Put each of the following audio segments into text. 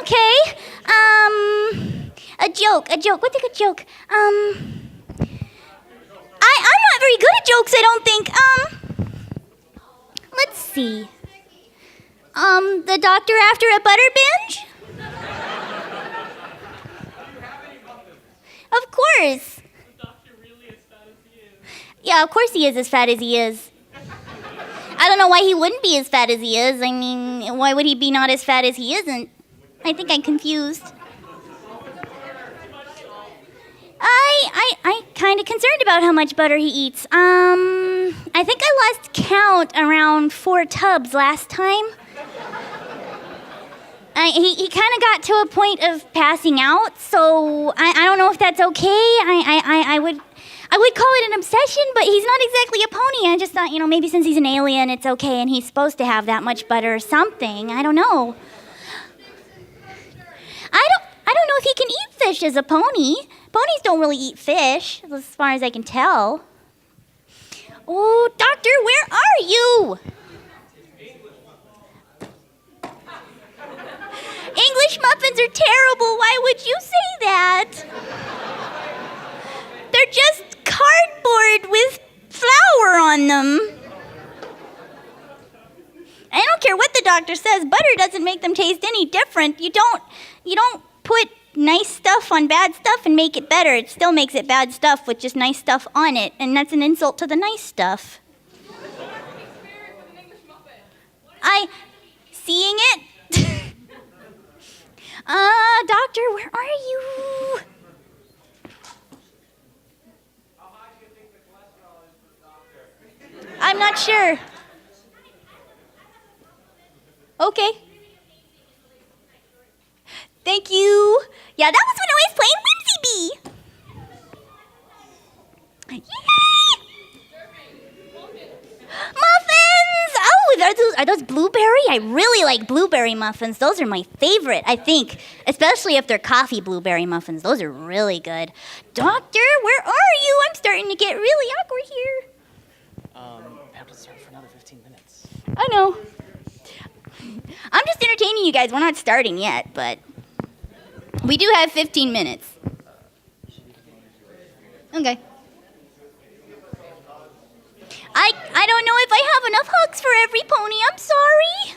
Okay. A joke. What's a good joke? I'm not very good at jokes, I don't think. Let's see. The doctor after a butter binge? Of course. The doctor really as fat as he is? Yeah, of course he is as fat as he is. I don't know why he wouldn't be as fat as he is. I mean, why would he be not as fat as he isn't? I think I'm confused. I kind of concerned about how much butter he eats. I think I lost count around 4 tubs last time. He kind of got to a point of passing out, so I don't know if that's okay. I would call it an obsession, but he's not exactly a pony. I just thought, maybe since he's an alien, it's okay, and he's supposed to have that much butter or something. I don't know. I don't know if he can eat fish as a pony. Ponies don't really eat fish, as far as I can tell. Oh, doctor, where are you? English muffins are terrible. Why would you say that? They're just cardboard with flour on them. I don't care what the doctor says. Butter doesn't make them taste any different. You don't put nice stuff on bad stuff and make it better. It still makes it bad stuff with just nice stuff on it, and that's an insult to the nice stuff. Seeing it? Doctor, where are you? How high do you think the cholesterol is for the doctor? I'm not sure. Okay. Thank you. Yeah, that was when I was playing Whimsy Bee. Yay! Muffins! Oh, are those blueberry? I really like blueberry muffins. Those are my favorite, I think. Especially if they're coffee blueberry muffins. Those are really good. Doctor, where are you? I'm starting to get really awkward here. Have to start for another 15 minutes. I know. I'm just entertaining you guys. We're not starting yet, but we do have 15 minutes. Okay. I don't know if I have enough hugs for every pony. I'm sorry.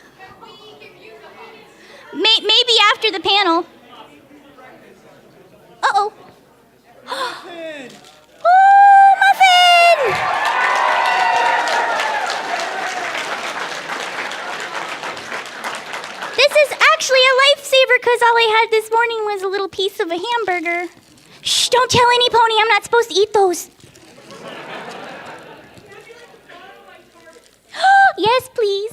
Maybe after the panel. Uh-oh. Oh, Muffin! This is actually a lifesaver because all I had this morning was a little piece of a hamburger. Shh, don't tell any pony. I'm not supposed to eat those. Yes, please.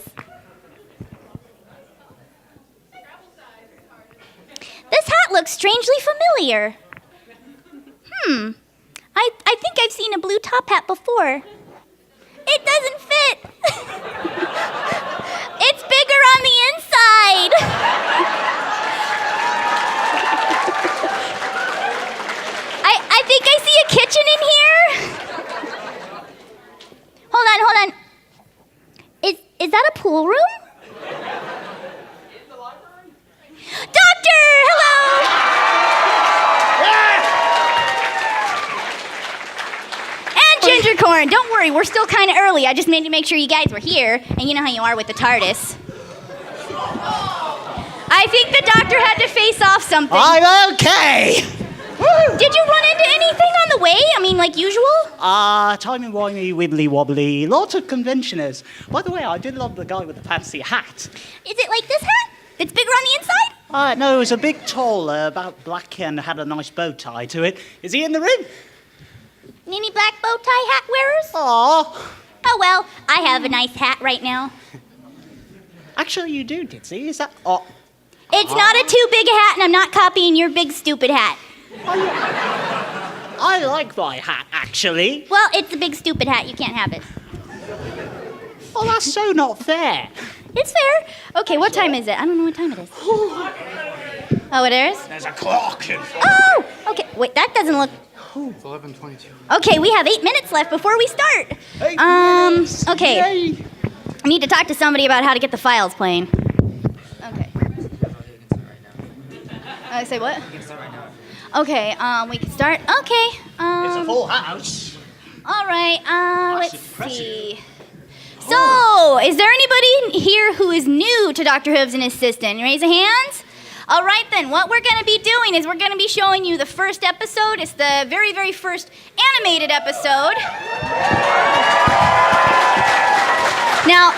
This hat looks strangely familiar. I think I've seen a blue top hat before. It doesn't fit. It's bigger on the inside. I think I see a kitchen in here. Hold on. Is that a pool room? In the library? Doctor, hello! And ginger corn. Don't worry, we're still kind of early. I just made to make sure you guys were here, and you know how you are with the TARDIS. I think the doctor had to face off something. I'm okay! Did you run into anything on the way? I mean, like usual? Timey-wimey, wibbly-wobbly, lots of conventioners. By the way, I did love the guy with the fancy hat. Is it like this hat? It's bigger on the inside? No, it was a big, tall, about black and had a nice bow tie to it. Is he in the room? Any black bow tie hat wearers? Aww. Oh, well, I have a nice hat right now. Actually, you do, Ditsy. Is that... Oh. It's not a too big a hat, and I'm not copying your big stupid hat. I like my hat, actually. Well, it's a big stupid hat. You can't have it. Oh, that's so not fair. It's fair. Okay, what time is it? I don't know what time it is. Oh, it is? There's a clock in front. Oh! Okay, wait, that doesn't look... It's 11:22. Okay, we have 8 minutes left before we start. Okay. Yay. I need to talk to somebody about how to get the files playing. Okay. Say what? Okay, we can start. Okay. It's a full house. All right. That's Let's impressive. see. So, is there anybody here who is new to Dr. Hooves and his assistant? Raise your hands. All right, then. What we're going to be doing is we're going to be showing you the first episode. It's the very, very first animated episode. Now,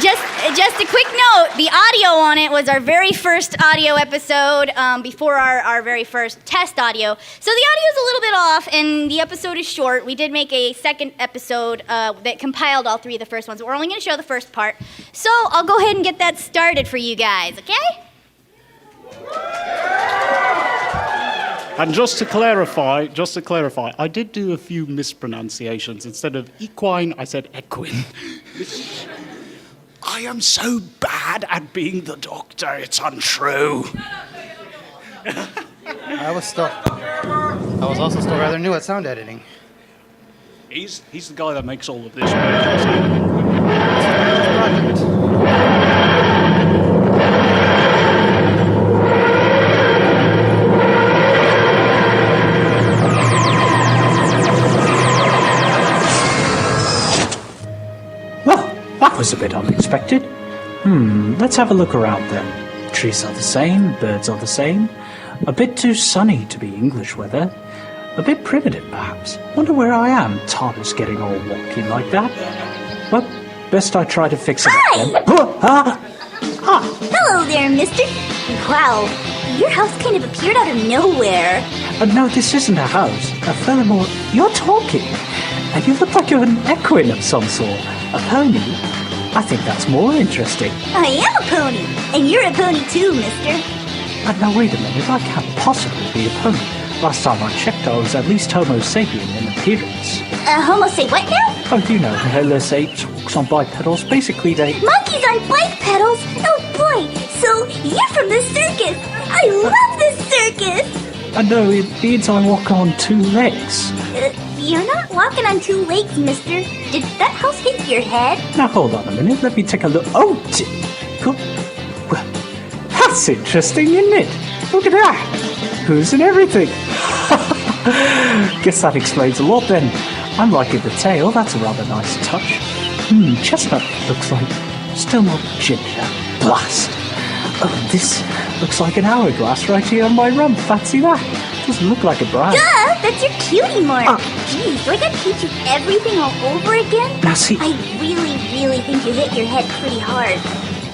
just a quick note, the audio on it was our very first audio episode before our very first test audio. So the audio's a little bit off, and the episode is short. We did make a second episode that compiled all three of the first ones, but we're only going to show the first part. So I'll go ahead and get that started for you guys, okay? And just to clarify, I did do a few mispronunciations. Instead of equine, I said equine. I am so bad at being the doctor, it's untrue. I was also still rather new at sound editing. He's the guy that makes all of this. That was a bit unexpected. Let's have a look around then. Trees are the same, birds are the same. A bit too sunny to be English weather. A bit primitive, perhaps. Wonder where I am, TARDIS getting all wonky like that. Well, best I try to fix it up then. Hello there, mister. Wow, your house kind of appeared out of nowhere. No, this isn't a house. Furthermore, you're talking. And you look like you're an equine of some sort. A pony? I think that's more interesting. I am a pony, and you're a pony too, mister. Now wait a minute, I can't possibly be a pony. Last time I checked, I was at least Homo sapien in appearance. Homo say what now? Oh, you know, hairless apes, walks on bipedals, basically they... Monkeys on bike pedals? Oh boy, so you're from the circus. I love this circus. No, it means I walk on two legs. You're not walking on two legs, mister. Did that house hit your head? Now hold on a minute, let me take a look. Oh, good. Well, that's interesting, isn't it? Look at that. Who's and everything. Guess that explains a lot then. I'm liking the tail, that's a rather nice touch. Chestnut looks like still not ginger. Blast. Oh, this looks like an hourglass right here on my rump. Fancy that. Doesn't look like a bride. Duh, that's your cutie mark. Geez, do I gotta teach you everything all over again? Now see... I really think you hit your head pretty hard.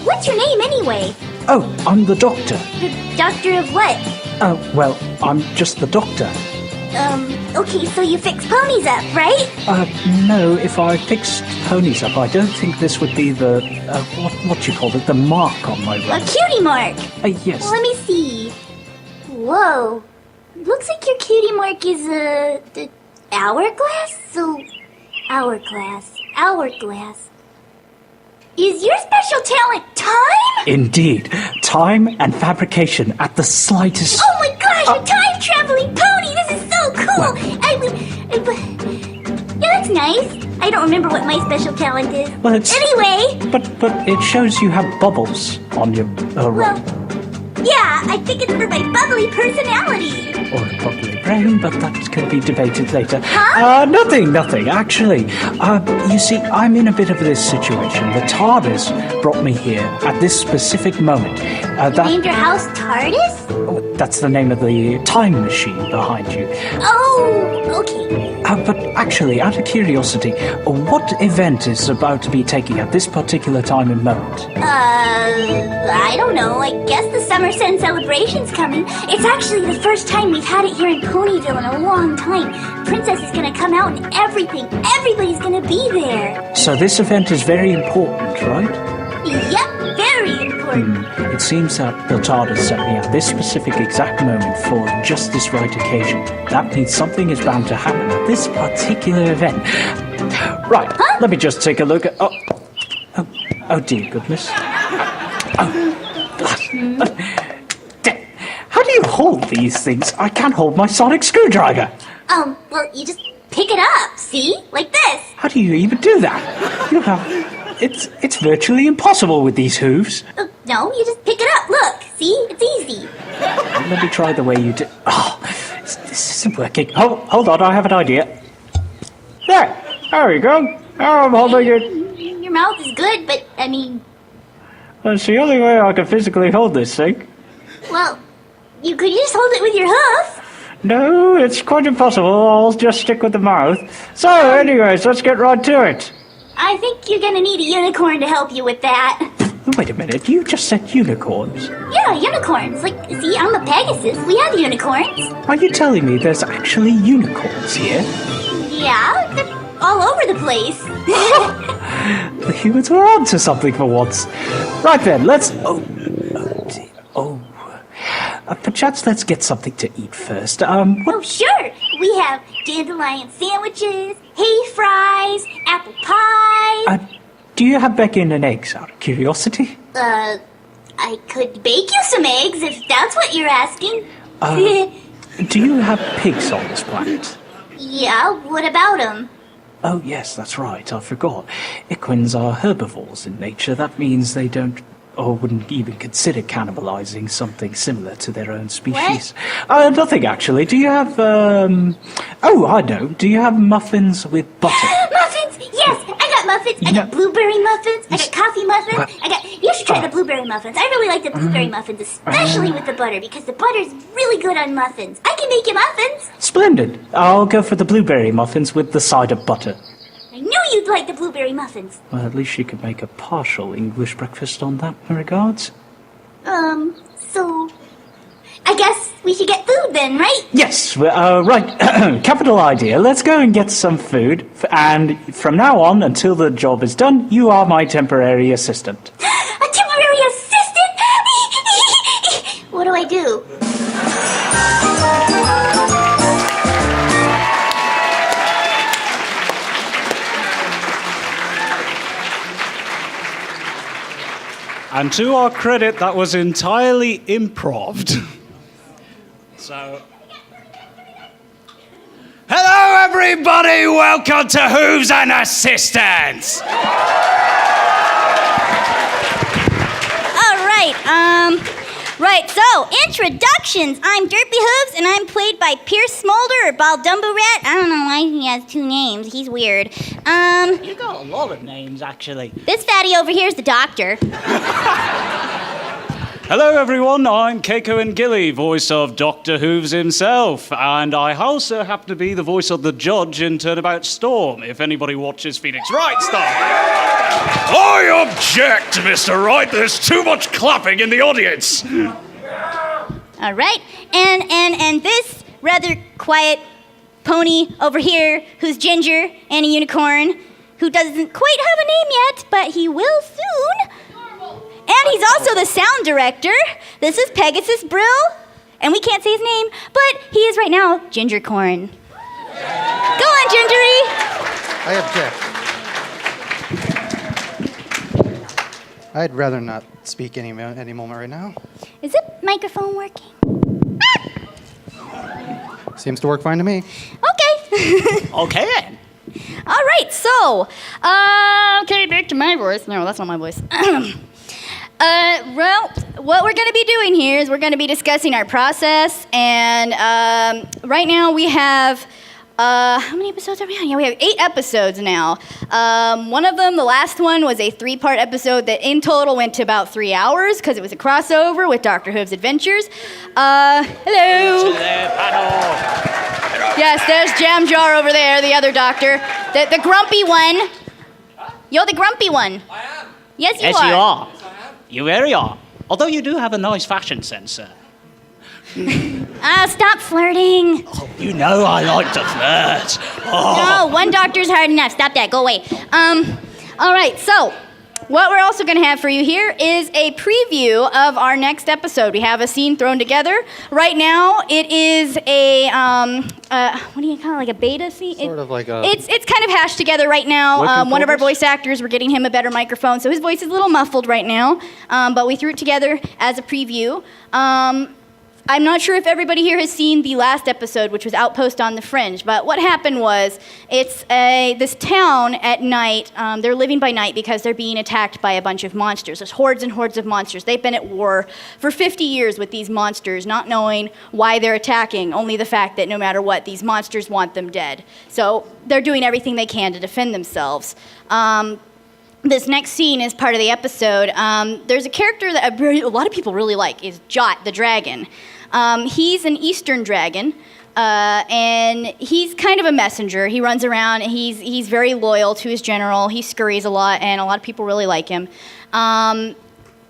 What's your name anyway? Oh, I'm the doctor. The doctor of what? Oh, well, I'm just the doctor. Okay, so you fix ponies up, right? No, if I fixed ponies up, I don't think this would be the, what you call it, the mark on my A rump. cutie mark. Yes. Let me see. Whoa. Looks like your cutie mark is the hourglass? So, hourglass. Is your special talent time? Indeed. Time and fabrication at the slightest... Oh my gosh, a time-traveling pony! This is so cool! Yeah, that's nice. I don't remember what my special talent is. Well, it's... Anyway! But it shows you have bubbles on your rump. Yeah, I think it's for my bubbly personality. Or a bubbly brain, but that can be debated later. Huh? Nothing, actually. You see, I'm in a bit of this situation. The TARDIS brought me here at this specific moment. Named your house TARDIS? That's the name of the time machine behind you. Oh, okay. But actually, out of curiosity, what event is about to be taking at this particular time and moment? I don't know. I guess the Summer Sun celebration's coming. It's actually the first time we've had it here in Ponyville in a long time. Princess is gonna come out and everything. Everybody's gonna be there. So this event is very important, right? Yep, very important. It seems that the TARDIS sent me at this specific exact moment for just this right occasion. That means something is bound to happen at this particular event. Right, let me just take a look at... Oh dear goodness. How do you hold these things? I can't hold my sonic screwdriver. Well, you just pick it up, see? Like this. How do you even do that? You know, it's virtually impossible with these hooves. No, you just pick it up. Look, see? It's easy. let me try the way you do. Oh, this isn't working. Hold on, I have an idea. There we go. Now I'm holding it. Your mouth is good, but, I mean, That's the only way I can physically hold this thing. well, you could just hold it with your hoof. No, it's quite impossible. I'll just stick with the mouth. So, anyways, let's get right to it. I think you're gonna need a unicorn to help you with that. Wait a minute, you just said unicorns. Yeah, unicorns. Like, see, I'm a Pegasus. We have unicorns. Are you telling me there's actually unicorns here? Yeah, they're all over the place. The humans were onto something for once. Right then, let's... perchance let's get something to eat first. Oh, sure. We have dandelion sandwiches, hay fries, apple pie. Do you have bacon and eggs, out of curiosity? I could bake you some eggs if that's what you're asking. Do you have pigs on this planet? Yeah, what about them? Oh, yes, that's right, I forgot. Equins are herbivores in nature. That means they don't, or wouldn't even consider cannibalizing something similar to their own species. Nothing, actually. Do you have, Oh, I know. Do you have muffins with butter? Muffins! Yes, I got muffins. I got blueberry muffins. I got coffee muffins. You should try the blueberry muffins. I really like the blueberry muffins, especially with the butter, because the butter's really good on muffins. I can make you muffins. Splendid. I'll go for the blueberry muffins with the side of butter. I knew you'd like the blueberry muffins. Well, at least you could make a partial English breakfast on that, in regards. So... I guess we should get food then, right? Yes, right. Capital idea. Let's go and get some food. And from now on, until the job is done, you are my temporary assistant. A temporary assistant? What do I do? And to our credit, that was entirely improv. So... Hello, everybody! Welcome to Hooves and Assistants! All right, so, introductions. I'm Derpy Hooves, and I'm played by Pierce Smolder or Baldumbo Rat. I don't know why he has two names. He's weird. You got a lot of names, actually. This fatty over here is the doctor. Hello, everyone. I'm Keiko and Gilly, voice of Dr. Hooves himself. And I also happen to be the voice of the judge in Turnabout Storm, if anybody watches Phoenix Wright stuff. I object, Mr. Wright. There's too much clapping in the audience. All right, and this rather quiet pony over here who's ginger and a unicorn who doesn't quite have a name yet, but he will soon. And he's also the sound director. This is Pegasus Brill, and we can't say his name, but he is right now Gingercorn. Go on, Gingery. I object. I'd rather not speak any moment right now. Is the microphone working? Seems to work fine to me. Okay. Okay, then. All right, so, okay, back to my voice. No, that's not my voice. Well, what we're going to be doing here is we're going to be discussing our process, and right now we have, how many episodes are we on? Yeah, we have 8 episodes now. One of them, the last one, was a 3-part episode that in total went to about 3 hours because it was a crossover with Dr. Hooves' Adventures. Hello. To their panel. Yes, there's Jam Jar over there, the other doctor. The grumpy one. You're the grumpy one. I am. Yes, you Yes, are. you are. You very are. Although you do have a nice fashion sense, sir. Stop flirting. Oh, you know I like to flirt. Oh. No, one doctor's hard enough. Stop that. Go away. All right, so what we're also going to have for you here is a preview of our next episode. We have a scene thrown together. Right now, it is a, what do you call it, like a beta scene? Sort of like a... It's kind of hashed together right now. Work in One of our progress? voice actors, we're getting him a better microphone, so his voice is a little muffled right now. But we threw it together as a preview. I'm not sure if everybody here has seen the last episode, which was Outpost on the Fringe, but what happened was it's this town at night. They're living by night because they're being attacked by a bunch of monsters. There's hordes and hordes of monsters. They've been at war for 50 years with these monsters, not knowing why they're attacking, only the fact that no matter what, these monsters want them dead. So they're doing everything they can to defend themselves. This next scene is part of the episode. There's a character that a lot of people really like, is Jot the dragon. He's an Eastern dragon, and he's kind of a messenger. He runs around, and he's very loyal to his general. He scurries a lot, and a lot of people really like him. In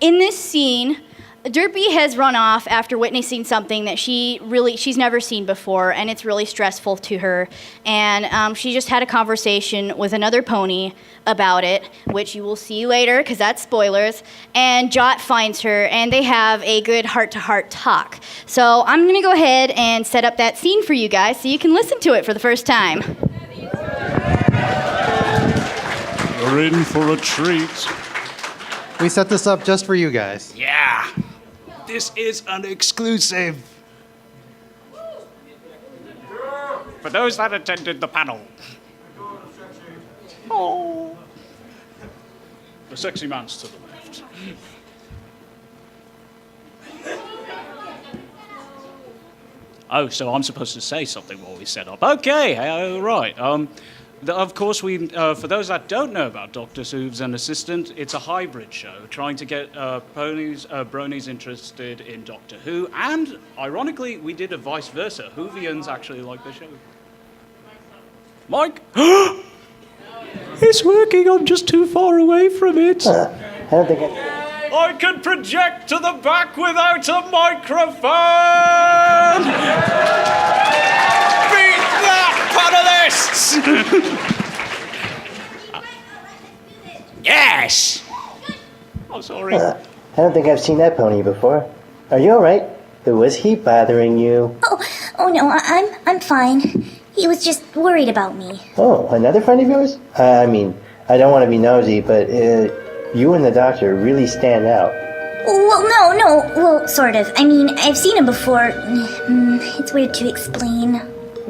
this scene, Derpy has run off after witnessing something that she's never seen before, and it's really stressful to her. And she just had a conversation with another pony about it, which you will see later, because that's spoilers. And Jot finds her, and they have a good heart-to-heart talk. So I'm going to go ahead and set up that scene for you guys so you can listen to it for the first time. You're in for a treat. We set this up just for you guys. Yeah. This is an exclusive. For those that attended the panel. Oh. The sexy man's to the left. Oh, so I'm supposed to say something while we set up. Okay, right. Of course, for those that don't know about Dr. Hooves and Assistant, it's a hybrid show trying to get bronies interested in Doctor Who, and ironically, we did a vice versa. Whovians actually like the show. Mike? It's working, I'm just too far away from it. I don't think I can project to the back without a microphone! Beat that, panelists! Yes! Oh, sorry. I don't think I've seen that pony before. Are you all right? Was he bothering you? Oh no, I'm fine. He was just worried about me. Oh, another friend of yours? I mean, I don't want to be nosy, but you and the doctor really stand out. Well, no, well, sort of. I mean, I've seen him before. It's weird to explain.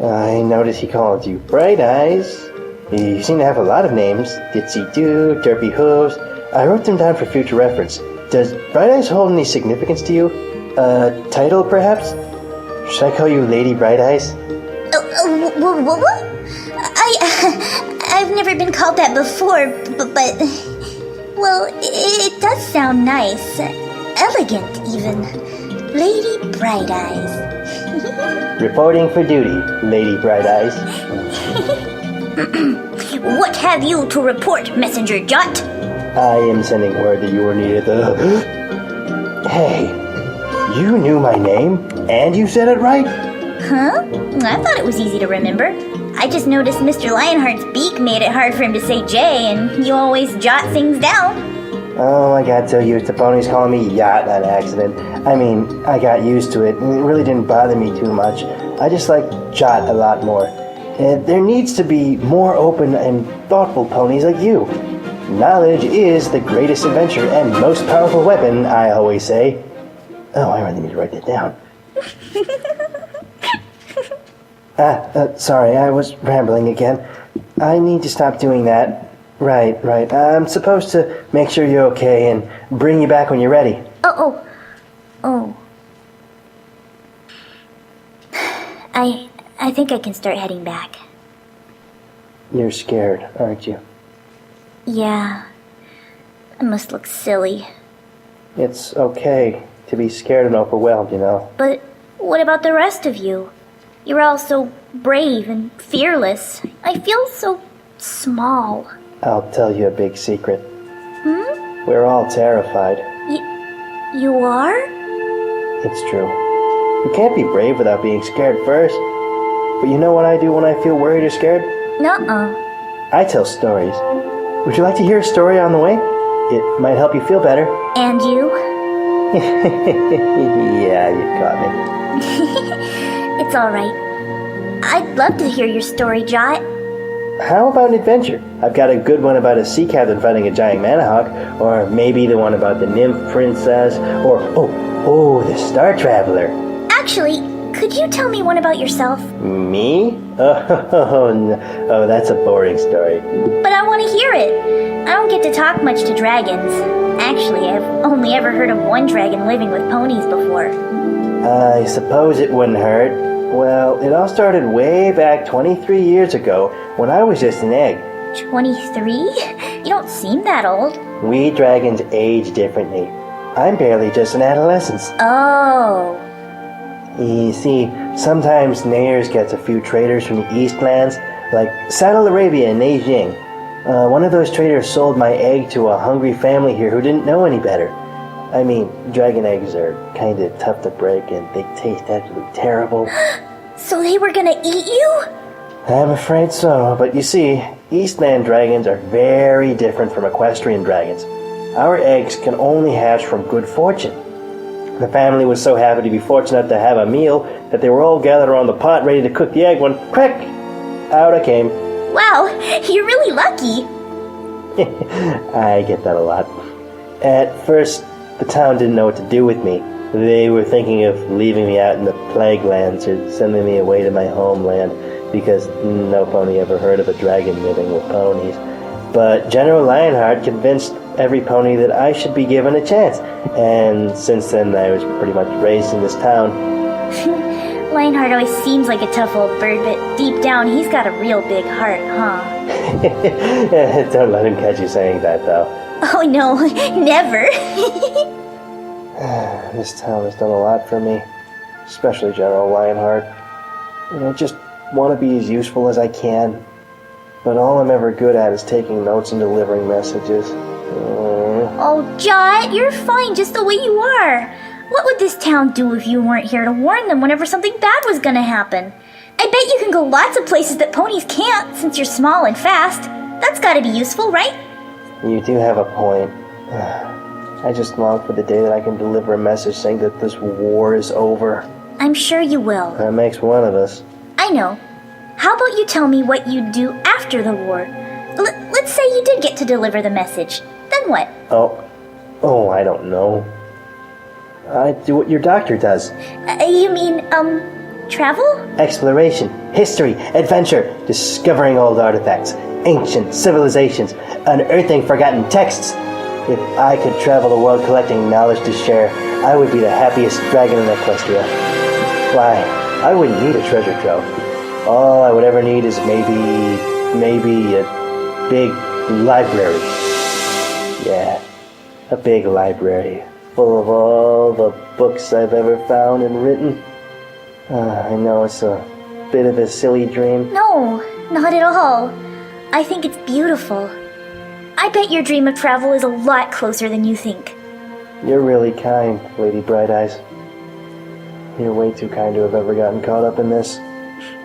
I noticed he called you Bright Eyes. You seem to have a lot of names. Ditsy Doo, Derpy Hooves. I wrote them down for future reference. Does Bright Eyes hold any significance to you? Title, perhaps? Should I call you Lady Bright Eyes? What? I've never been called that before, but well, it does sound nice. Elegant, even. Lady Bright Eyes. Reporting for duty, Lady Bright Eyes. What have you to report, Messenger Jot? I am sending word that you are needed Hey, you knew my name, and you said it right? Huh? I thought it was easy to remember. I just noticed Mr. Lionheart's beak made it hard for him to say J, and you always jot things down. Oh, I got so used to ponies calling me Yacht on accident. I mean, I got used to it, and it really didn't bother me too much. I just like Jot a lot more. There needs to be more open and thoughtful ponies like you. Knowledge is the greatest adventure and most powerful weapon, I always say. Oh, I really need to write that down. Sorry, I was rambling again. I need to stop doing that. Right. I'm supposed to make sure you're okay and bring you back when you're ready. Oh. I think I can start heading back. You're scared, aren't you? Yeah. I must look silly. It's okay to be scared and overwhelmed, you know. But what about the rest of you? You're all so brave and fearless. I feel so small. I'll tell you a big secret. We're all terrified. You are? It's true. You can't be brave without being scared first. But you know what I do when I feel worried or scared? Nuh-uh. I tell stories. Would you like to hear a story on the way? It might help you feel better. And you? Yeah, you caught me. It's all right. I'd love to hear your story, Jot. How about an adventure? I've got a good one about a sea captain fighting a giant manahawk, or maybe the one about the nymph princess, or, the Star Traveler. Actually, could you tell me one about yourself? Me? Oh, no. Oh, that's a boring story. But I want to hear it. I don't get to talk much to dragons. Actually, I've only ever heard of one dragon living with ponies before. I suppose it wouldn't hurt. Well, it all started way back 23 years ago when I was just an egg. 23? You don't seem that old. We dragons age differently. I'm barely just an adolescent. Oh. You see, sometimes Nayers gets a few traders from the Eastlands, like Saddle Arabia and Neijing. One of those traders sold my egg to a hungry family here who didn't know any better. I mean, dragon eggs are kind of tough to break and they taste absolutely terrible. So they were gonna eat you? I'm afraid so, but you see, Eastland dragons are very different from equestrian dragons. Our eggs can only hatch from good fortune. The family was so happy to be fortunate to have a meal that they were all gathered around the pot ready to cook the egg when, crack, out I came. Wow, you're really lucky. I get that a lot. At first, the town didn't know what to do with me. They were thinking of leaving me out in the plague lands or sending me away to my homeland because no pony ever heard of a dragon living with ponies. But General Lionheart convinced every pony that I should be given a chance. And since then, I was pretty much raised in this town. Lionheart always seems like a tough old bird, but deep down, he's got a real big heart, huh? Don't let him catch you saying that, though. Oh no, never. This town has done a lot for me, especially General Lionheart. And I just want to be as useful as I can. But all I'm ever good at is taking notes and delivering messages. Oh, Jot, you're fine just the way you are. What would this town do if you weren't here to warn them whenever something bad was gonna happen? I bet you can go lots of places that ponies can't, since you're small and fast. That's gotta be useful, right? You do have a point. I just long for the day that I can deliver a message saying that this war is over. I'm sure you will. That makes one of us. I know. How about you tell me what you'd do after the war? Let's say you did get to deliver the message. Then what? Oh, I don't know. I'd do what your doctor does. You mean, travel? Exploration, history, adventure, discovering old artifacts, ancient civilizations, unearthing forgotten texts. If I could travel the world collecting knowledge to share, I would be the happiest dragon in Equestria. Why, I wouldn't need a treasure trove. All I would ever need is maybe a big library. Yeah, a big library full of all the books I've ever found and written. I know it's a bit of a silly dream. No, not at all. I think it's beautiful. I bet your dream of travel is a lot closer than you think. You're really kind, Lady Bright Eyes. You're way too kind to have ever gotten caught up in this.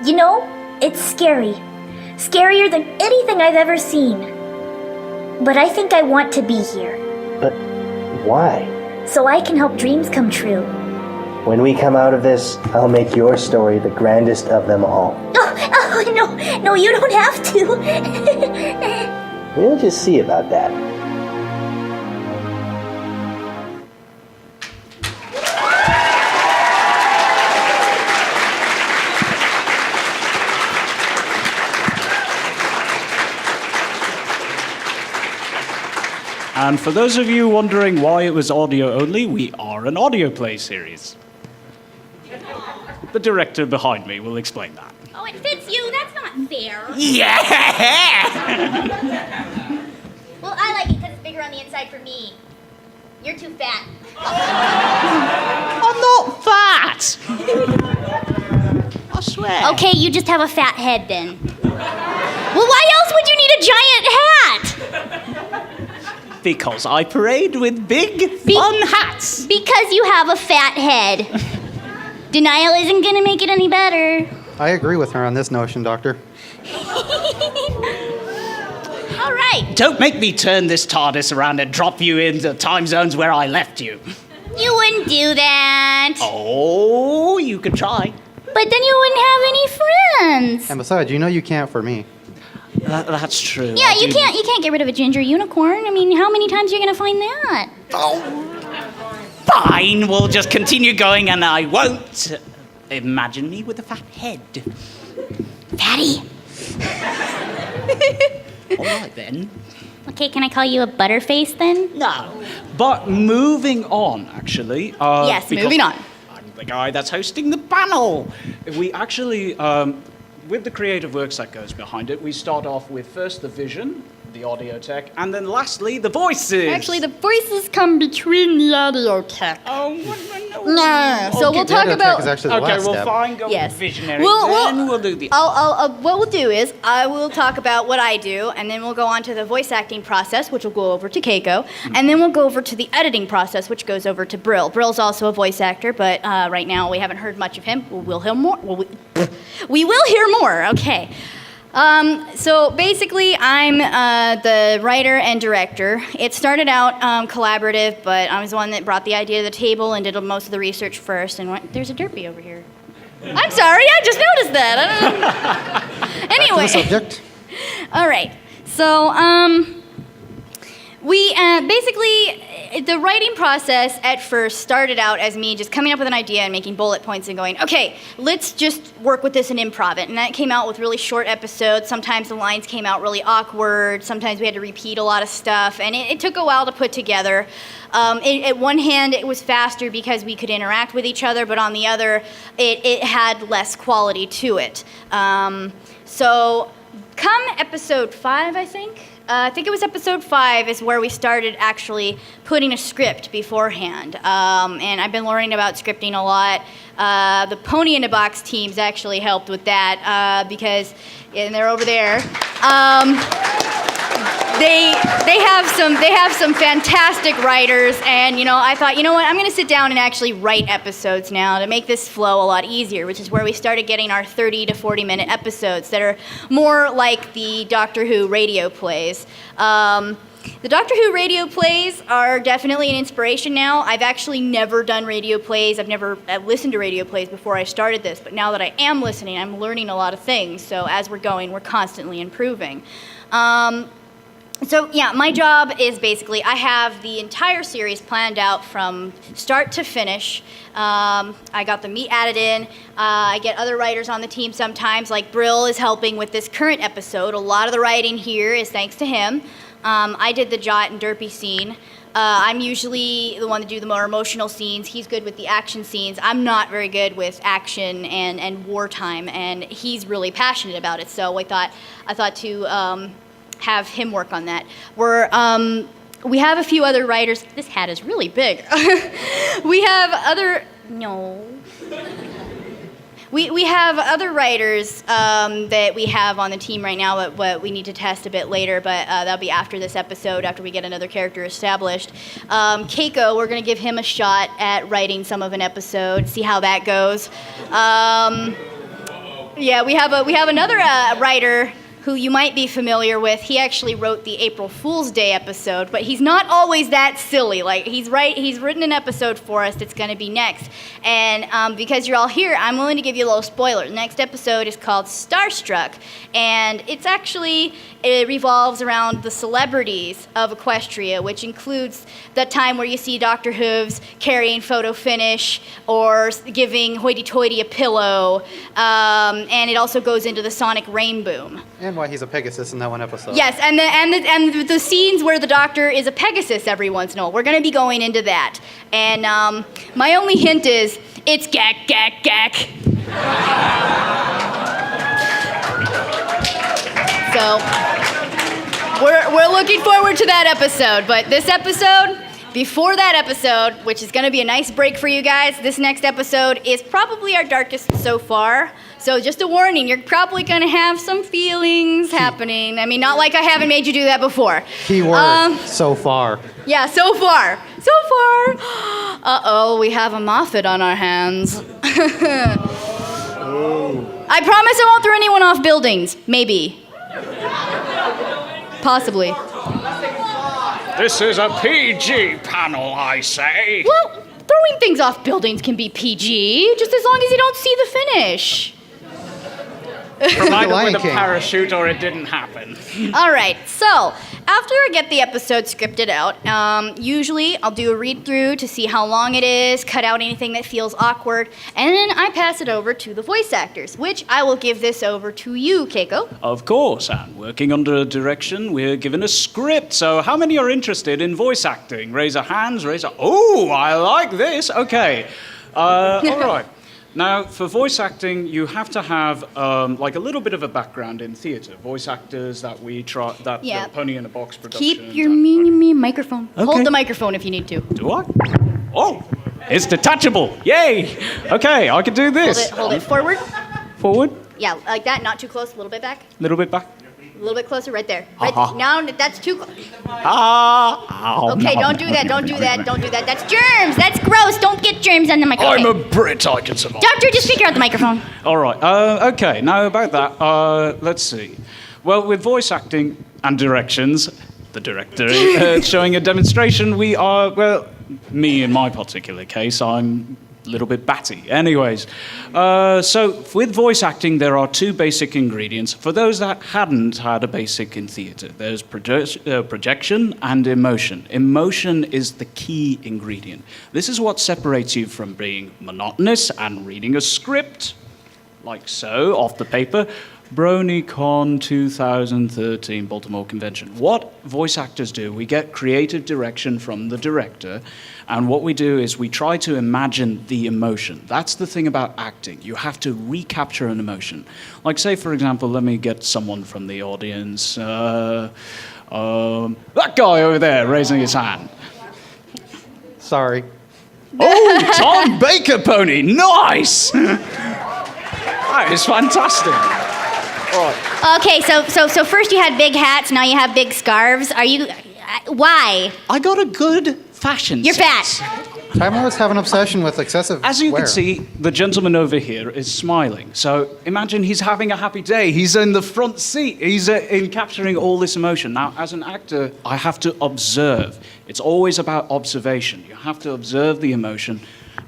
You know, it's scary. Scarier than anything I've ever seen. But I think I want to be here. But why? So I can help dreams come true. When we come out of this, I'll make your story the grandest of them all. Oh no, you don't have to. We'll just see about that. And for those of you wondering why it was audio only, we are an audio play series. The director behind me will explain that. Oh, it fits you. That's not fair. Yeah! Well, I like it because it's bigger on the inside for me. You're too fat. I'm not fat! I swear. Okay, you just have a fat head then. Well, why else would you need a giant hat? Because I parade with big, fun hats. Because you have a fat head. Denial isn't gonna make it any better. I agree with her on this notion, Doctor. All right. Don't make me turn this TARDIS around and drop you into time zones where I left you. You wouldn't do that. Oh, you could try. But then you wouldn't have any friends. And besides, you know you can't for me. That's true. Yeah, you can't get rid of a ginger unicorn. I mean, how many times are you gonna find that? Oh, fine. We'll just continue going, and I won't imagine me with a fat head. Fatty. All right, then. Okay, can I call you a butterface then? No. But moving on, actually. Yes, because moving on. I'm the guy that's hosting the panel. We actually, with the creative works that goes behind it, we start off with first the vision, the audio tech, and then lastly, the voices. Actually, the voices come between the audio tech. Oh, no. No. So we'll The talk audio about. tech is actually the Okay, last well, step. fine, go Yes. with visionary, Well, then we'll do the... What we'll do is I will talk about what I do, and then we'll go on to the voice acting process, which will go over to Keiko, and then we'll go over to the editing process, which goes over to Brill. Brill's also a voice actor, but right now we haven't heard much of him. We'll hear more. We will hear more. Okay. So basically, I'm the writer and director. It started out collaborative, but I was the one that brought the idea to the table and did most of the research first. And there's a derpy over here. I'm sorry, I just noticed that. Anyway. Back to the subject. All right. So, we basically, the writing process at first started out as me just coming up with an idea and making bullet points and going, okay, let's just work with this and improv it. And that came out with really short episodes. Sometimes the lines came out really awkward. Sometimes we had to repeat a lot of stuff. And it took a while to put together. At one hand, it was faster because we could interact with each other, but on the other, it had less quality to it. So come episode 5, I think it was episode 5 is where we started actually putting a script beforehand. And I've been learning about scripting a lot. The Pony in a Box teams actually helped with that because, and they're over there. They have some fantastic writers, and I thought, you know what, I'm going to sit down and actually write episodes now to make this flow a lot easier, which is where we started getting our 30 to 40 minute episodes that are more like the Doctor Who radio plays. The Doctor Who radio plays are definitely an inspiration now. I've actually never done radio plays. I've never listened to radio plays before I started this, but now that I am listening, I'm learning a lot of things. So as we're going, we're constantly improving. So yeah, my job is basically I have the entire series planned out from start to finish. I got the meat added in. I get other writers on the team sometimes, like Brill is helping with this current episode. A lot of the writing here is thanks to him. I did the Jot and Derpy scene. I'm usually the one to do the more emotional scenes. He's good with the action scenes. I'm not very good with action and wartime, and he's really passionate about it. So I thought to have him work on that. We have a few other writers. This hat is really big. We have other writers that we have on the team right now, but we need to test a bit later, but that'll be after this episode, after we get another character established. Keiko, we're going to give him a shot at writing some of an episode, see how that goes. Yeah, we have another writer who you might be familiar with. He actually wrote the April Fool's Day episode, but he's not always that silly. Like, he's written an episode for us that's going to be next. And because you're all here, I'm willing to give you a little spoiler. The next episode is called Starstruck, and it revolves around the celebrities of Equestria, which includes the time where you see Dr. Hooves carrying photo finish or giving hoity-toity a pillow, and it also goes into the Sonic Rainboom. And why he's a Pegasus in that one episode. Yes, and the scenes where the Doctor is a Pegasus every once in a while. We're going to be going into that. And my only hint is, it's gack, gack, gack. So, we're looking forward to that episode. But this episode, before that episode, which is going to be a nice break for you guys, this next episode is probably our darkest so far. So just a warning, you're probably going to have some feelings happening. I mean, not like I haven't made you do that before. Keyword, so far. Yeah, so far. So far. Uh-oh, we have a Moffat on our hands. I promise I won't throw anyone off buildings. Maybe. Possibly. This is a PG panel, I say. Well, throwing things off buildings can be PG, just as long as you don't see the finish. Provided Lion with a King. parachute or it didn't happen. All right, so after I get the episode scripted out, usually I'll do a read through to see how long it is, cut out anything that feels awkward, and then I pass it over to the voice actors, which I will give this over to you, Keiko. Of course, and working under direction, we're given a script. So how many are interested in voice acting? Raise your hands, Oh, I like this. Okay. All right. Now, for voice acting, you have to have like a little bit of a background in theatre. Voice actors that we try, that Yeah. the Pony in a Box production. Keep your me microphone. Okay. Hold the microphone if you need to. Do I? Oh, it's detachable. Yay. Okay, I can do this. Hold it forward. Forward, Yeah, like that, not too close, a little bit back. a little bit back. A little bit closer, right there. Right Uh-huh. now, that's too close. Ah. Okay, don't do that, don't do that, don't do that. That's germs, that's gross. Don't get germs on the microphone. I'm a Brit, I can survive. Doctor, just figure out the microphone. All right. Okay. Now about that. Let's see. Well, with voice acting and directions, the director showing a demonstration. We are me in my particular case. I'm a little bit batty. Anyways, so with voice acting, there are two basic ingredients. For those that hadn't had a basic in theatre, there's projection and emotion. Emotion is the key ingredient. This is what separates you from being monotonous and reading a script, like so, off the paper. BronyCon 2013 Baltimore Convention. What voice actors do, we get creative direction from the director, and what we do is we try to imagine the emotion. That's the thing about acting. You have to recapture an emotion. Like, say, for example, let me get someone from the audience. That guy over there raising his hand. Sorry. Oh, Tom Baker Pony. Nice! That is fantastic. All right. Okay, so first you had big hats, now you have big scarves. Are you? Why? I got a good fashion You're sense. fat. Timeless have an obsession with excessive As you wear. can see, the gentleman over here is smiling. So imagine he's having a happy day. He's in the front seat. He's in capturing all this emotion. Now, as an actor, I have to observe. It's always about observation. You have to observe the emotion,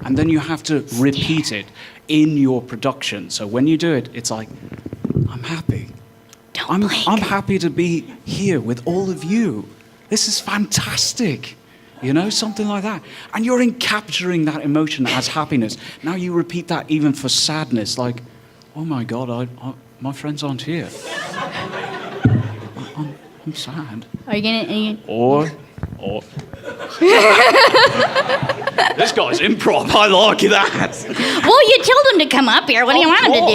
and then you have to repeat it in your production. So when you do it, it's like, I'm happy. I'm happy to be here with all of you. This is fantastic. You know, something like that. And you're in capturing that emotion as happiness. Now you repeat that even for sadness, like, oh my God, my friends aren't here. I'm sad. Are you gonna? Or. This guy's improv. I like that. Well, you told him to come up here. What do you want him to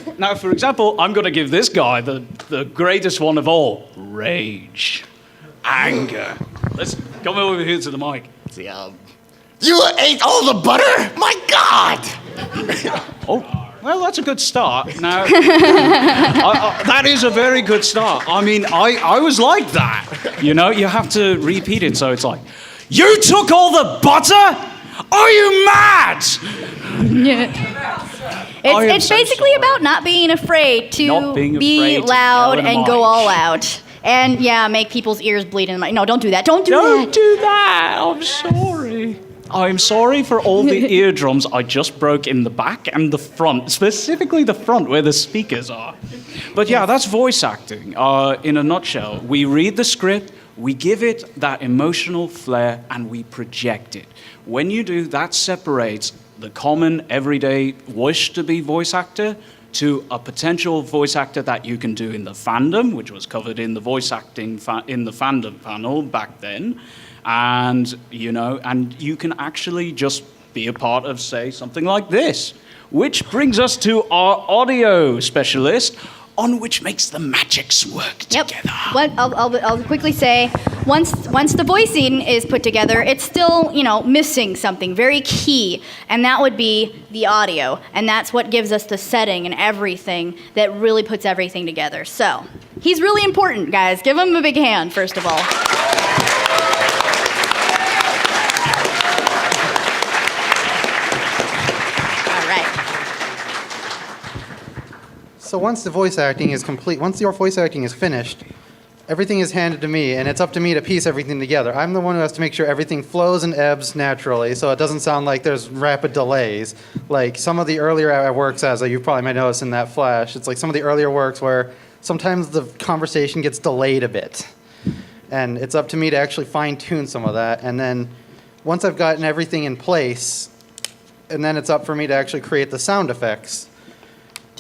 do? Now, for example, I'm going to give this guy the greatest one of all: rage, anger. Let's come over here to the mic. You ate all the butter? My God! Oh, well, that's a good start. Now, that is a very good start. I mean, I was like that. You know, you have to repeat it, so it's like, you took all the butter? Are you mad? It's basically about not being afraid to Not being be afraid to loud yell in a and go mic. all out. And yeah, make people's ears bleed in the mic. No, don't do that. Don't do Don't that. do that. I'm sorry. I'm sorry for all the eardrums I just broke in the back and the front, specifically the front where the speakers are. But yeah, that's voice acting. In a nutshell, we read the script, we give it that emotional flair, and we project it. When you do, that separates the common, everyday wish to be voice actor to a potential voice actor that you can do in the fandom, which was covered in the voice acting in the fandom panel back then. And, you know, and you can actually just be a part of, say, something like this. Which brings us to our audio specialist, on which makes the magics work together. What I'll quickly say, once the voicing is put together, it's still, you know, missing something very key, and that would be the audio. And that's what gives us the setting and everything that really puts everything together. So, he's really important, guys. Give him a big hand, first of all. So once the voice acting is complete, once your voice acting is finished, everything is handed to me, and it's up to me to piece everything together. I'm the one who has to make sure everything flows and ebbs naturally, so it doesn't sound like there's rapid delays. Like some of the earlier works, as you probably might notice in that flash, it's like some of the earlier works where sometimes the conversation gets delayed a bit. And it's up to me to actually fine-tune some of that. And then once I've gotten everything in place, and then it's up for me to actually create the sound effects.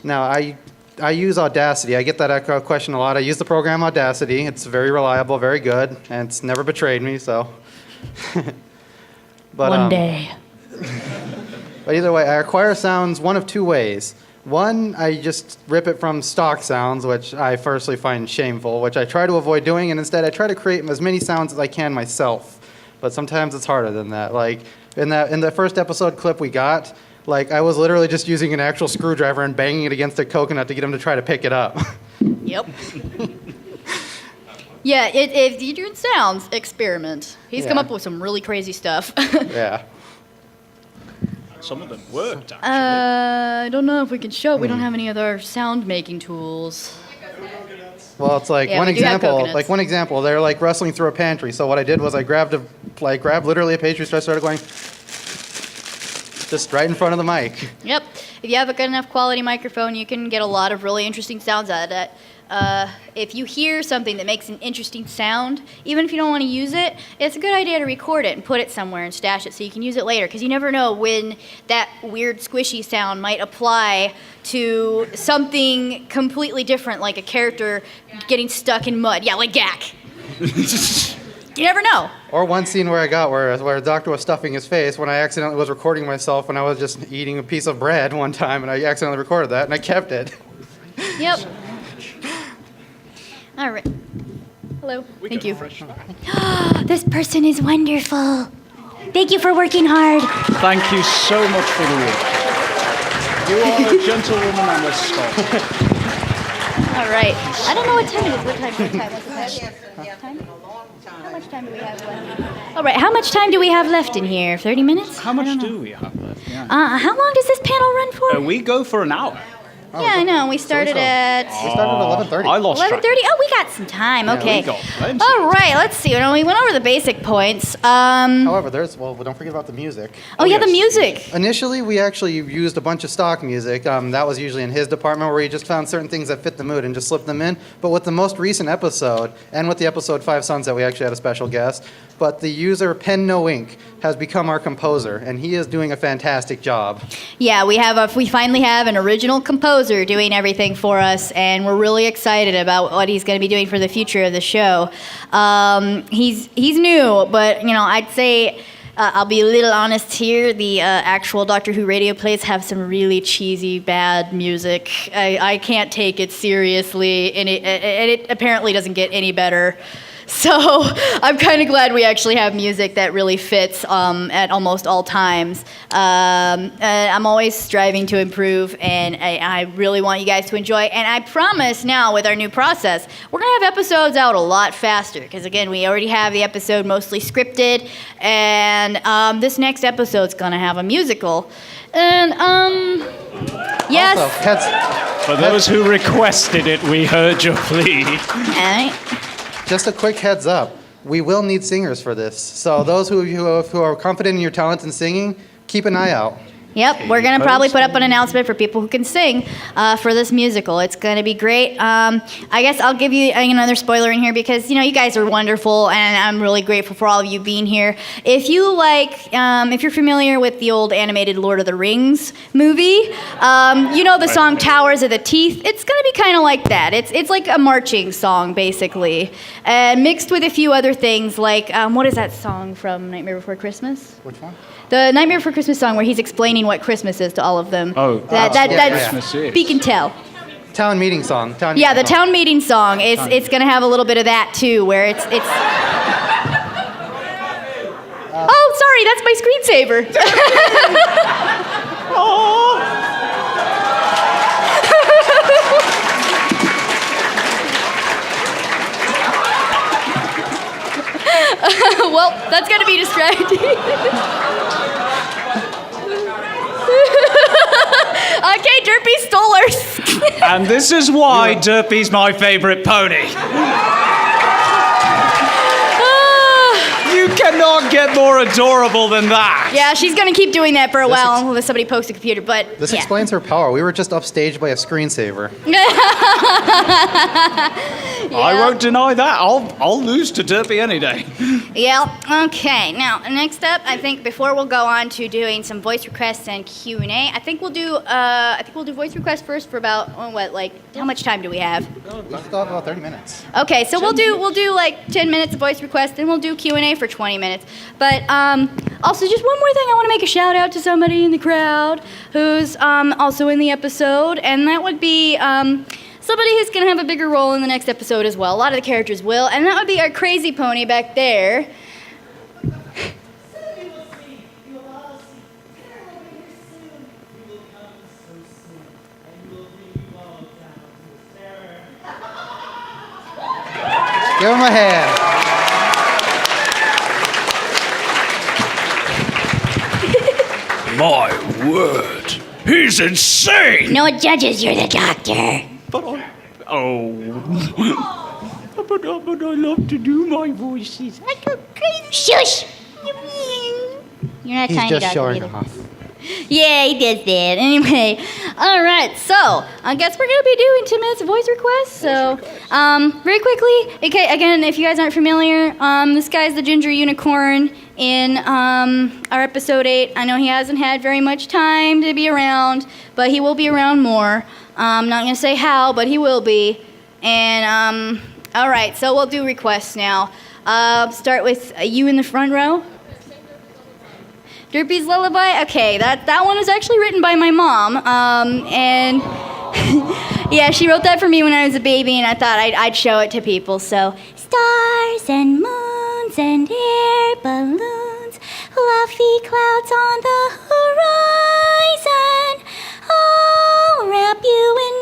Now, I use Audacity. I get that question a lot. I use the program Audacity. It's very reliable, very good, and it's never betrayed me, so. But, One day. But either way, I acquire sounds one of two ways. One, I just rip it from stock sounds, which I firstly find shameful, which I try to avoid doing, and instead I try to create as many sounds as I can myself. But sometimes it's harder than that. Like in the first episode clip we got, like I was literally just using an actual screwdriver and banging it against a coconut to get him to try to pick it up. Yep. Yeah, if you're doing sounds, experiment. He's come Yeah. up with some really crazy stuff. Yeah. Some of them worked, actually. I don't know if we can show. We don't have any other sound making tools. Well, it's like Yeah, one we do have example. coconuts. Like one example, they're like wrestling through a pantry. So what I did was I grabbed literally a pastry store, started going, just right in front of the mic. Yep. If you have a good enough quality microphone, you can get a lot of really interesting sounds out of it. If you hear something that makes an interesting sound, even if you don't want to use it, it's a good idea to record it and put it somewhere and stash it so you can use it later, because you never know when that weird squishy sound might apply to something completely different, like a character getting stuck in mud. Yeah, like Gak. You never know. Or one scene where where the doctor was stuffing his face when I accidentally was recording myself when I was just eating a piece of bread one time, and I accidentally recorded that and I kept it. Yep. All right. Hello. Thank you. This person is wonderful. Thank you for working hard. Thank you so much for the work. You are a gentlewoman and a star. All right. I don't know what time it is. What time? What's the time? How much time do we have left? All right. How much time do we have left in here? 30 minutes? How much do we have left? Yeah. How long does this panel run for? We go for an hour. Yeah, I know. We started at We started at 11:30. I lost 11:30. track. Oh, we got some time. Okay. we got plenty. All right. Let's see. We went over the basic points. However, don't forget about the music. Oh yeah, the yes. music. Initially, we actually used a bunch of stock music. That was usually in his department where he just found certain things that fit the mood and just slipped them in. But with the most recent episode, and with the episode 5 Sunset, we actually had a special guest. But the user Pen No Ink has become our composer, and he is doing a fantastic job. Yeah, we finally have an original composer doing everything for us, and we're really excited about what he's going to be doing for the future of the show. He's new, but I'd say I'll be a little honest here. The actual Doctor Who radio plays have some really cheesy, bad music. I can't take it seriously, and it apparently doesn't get any better. So I'm kind of glad we actually have music that really fits at almost all times. I'm always striving to improve, and I really want you guys to enjoy. And I promise now, with our new process, we're going to have episodes out a lot faster. Because, again, we already have the episode mostly scripted. And this next episode's going to have a musical. And, yes. Also, For those who requested it, we heard your plea. All right. just a quick heads up. We will need singers for this. So those who are confident in your talent in singing, keep an eye out. Yep, we're going to probably put up an announcement for people who can sing for this musical. It's going to be great. I guess I'll give you another spoiler in here because, you guys are wonderful, and I'm really grateful for all of you being here. If you if you're familiar with the old animated Lord of the Rings movie, the song Towers of the Teeth, it's going to be kind of like that. It's like a marching song, basically, mixed with a few other things like, what is that song from Nightmare Before Christmas? Which one? The Nightmare Before Christmas song where he's explaining what Christmas is to all of them. Oh, that's Christmas is. Speak and tell. Town meeting song. Yeah, the town meeting song. It's going to have a little bit of that too, where it's. Oh, sorry, that's my screensaver. Well, that's going to be distracting. Okay, Derpy stole ours. And this is why Derpy's my favorite pony. cannot get more adorable than that. Yeah, she's gonna keep doing that for a while unless somebody pokes the computer. But This yeah. explains her power. We were just upstaged by a screensaver. I won't deny that. I'll lose to Derpy any day. Yeah. Okay. Now, next up, I think before we'll go on to doing some voice requests and Q&A, I think we'll do voice requests first for about how much time do we have? We still have about 30 minutes. Okay, so we'll do like 10 minutes of voice request, then we'll do Q&A for 20 minutes. But also, just one more thing, I want to make a shout out to somebody in the crowd who's also in the episode, and that would be somebody who's going to have a bigger role in the next episode as well. A lot of the characters will, and that would be our crazy pony back there. Give him a hand. My word. He's insane. No judges, you're the doctor. But I love to do my voices. I go crazy. Shush! You're not He's tiny just dog showing either. off. Yeah, he does that. Anyway, all right. So I guess we're gonna be doing 10 minutes of voice requests. So, very quickly. Okay, again, if you guys aren't familiar, this guy's the ginger unicorn in our episode 8. I know he hasn't had very much time to be around, but he will be around more. I'm not gonna say how, but he will be. And all right. So we'll do requests now. Start with you in the front row. Derpy's Lullaby? Okay, that one was actually written by my mom. And yeah, she wrote that for me when I was a baby, and I thought I'd show it to people. So, stars and moons and air balloons, fluffy clouds on the horizon. I'll wrap you in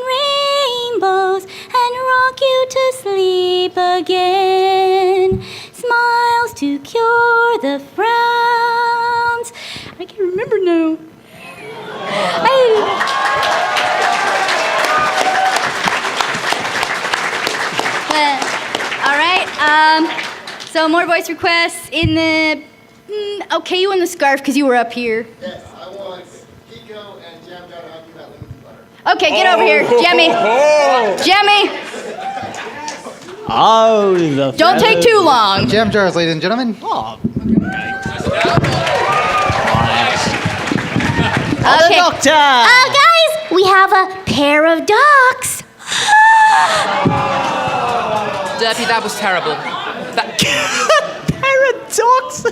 rainbows and rock you to sleep again. Smiles to cure the frowns. I can't remember now. All right. So more voice requests in the. Okay, you in the scarf because you were up here. Yes, I want Kiko and Jam Jar to argue about lemon butter. Okay, get over here, Jemmy. Jemmy, Oh, the don't take too long. Jam jars, ladies and gentlemen. Oh, Okay. doctor. Guys, we have a pair of ducks. Derpy, that was terrible. Paradox.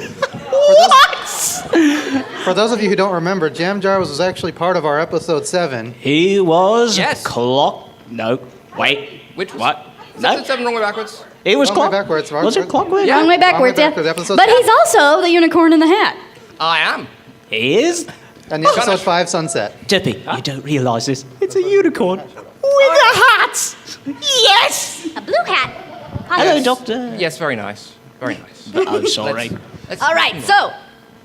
For those of you who don't remember, Jam Jar was actually part of our episode 7. He was Yes. clock. No, wait. Which was, What? Is No, that 7 wrong way backwards? it was Wrong way clock. backwards, wrong Was way- it clockwork? Yeah. Wrong way backwards, yeah. backwards, episode But 7. he's also the unicorn in the hat. I am. He is. And episode 5, Sunset. Dippy, you don't realise this. It's a unicorn with a hat. Yes. A blue hat. Hello, doctor. Yes, very nice. Very nice. I'm sorry. Let's- All right, so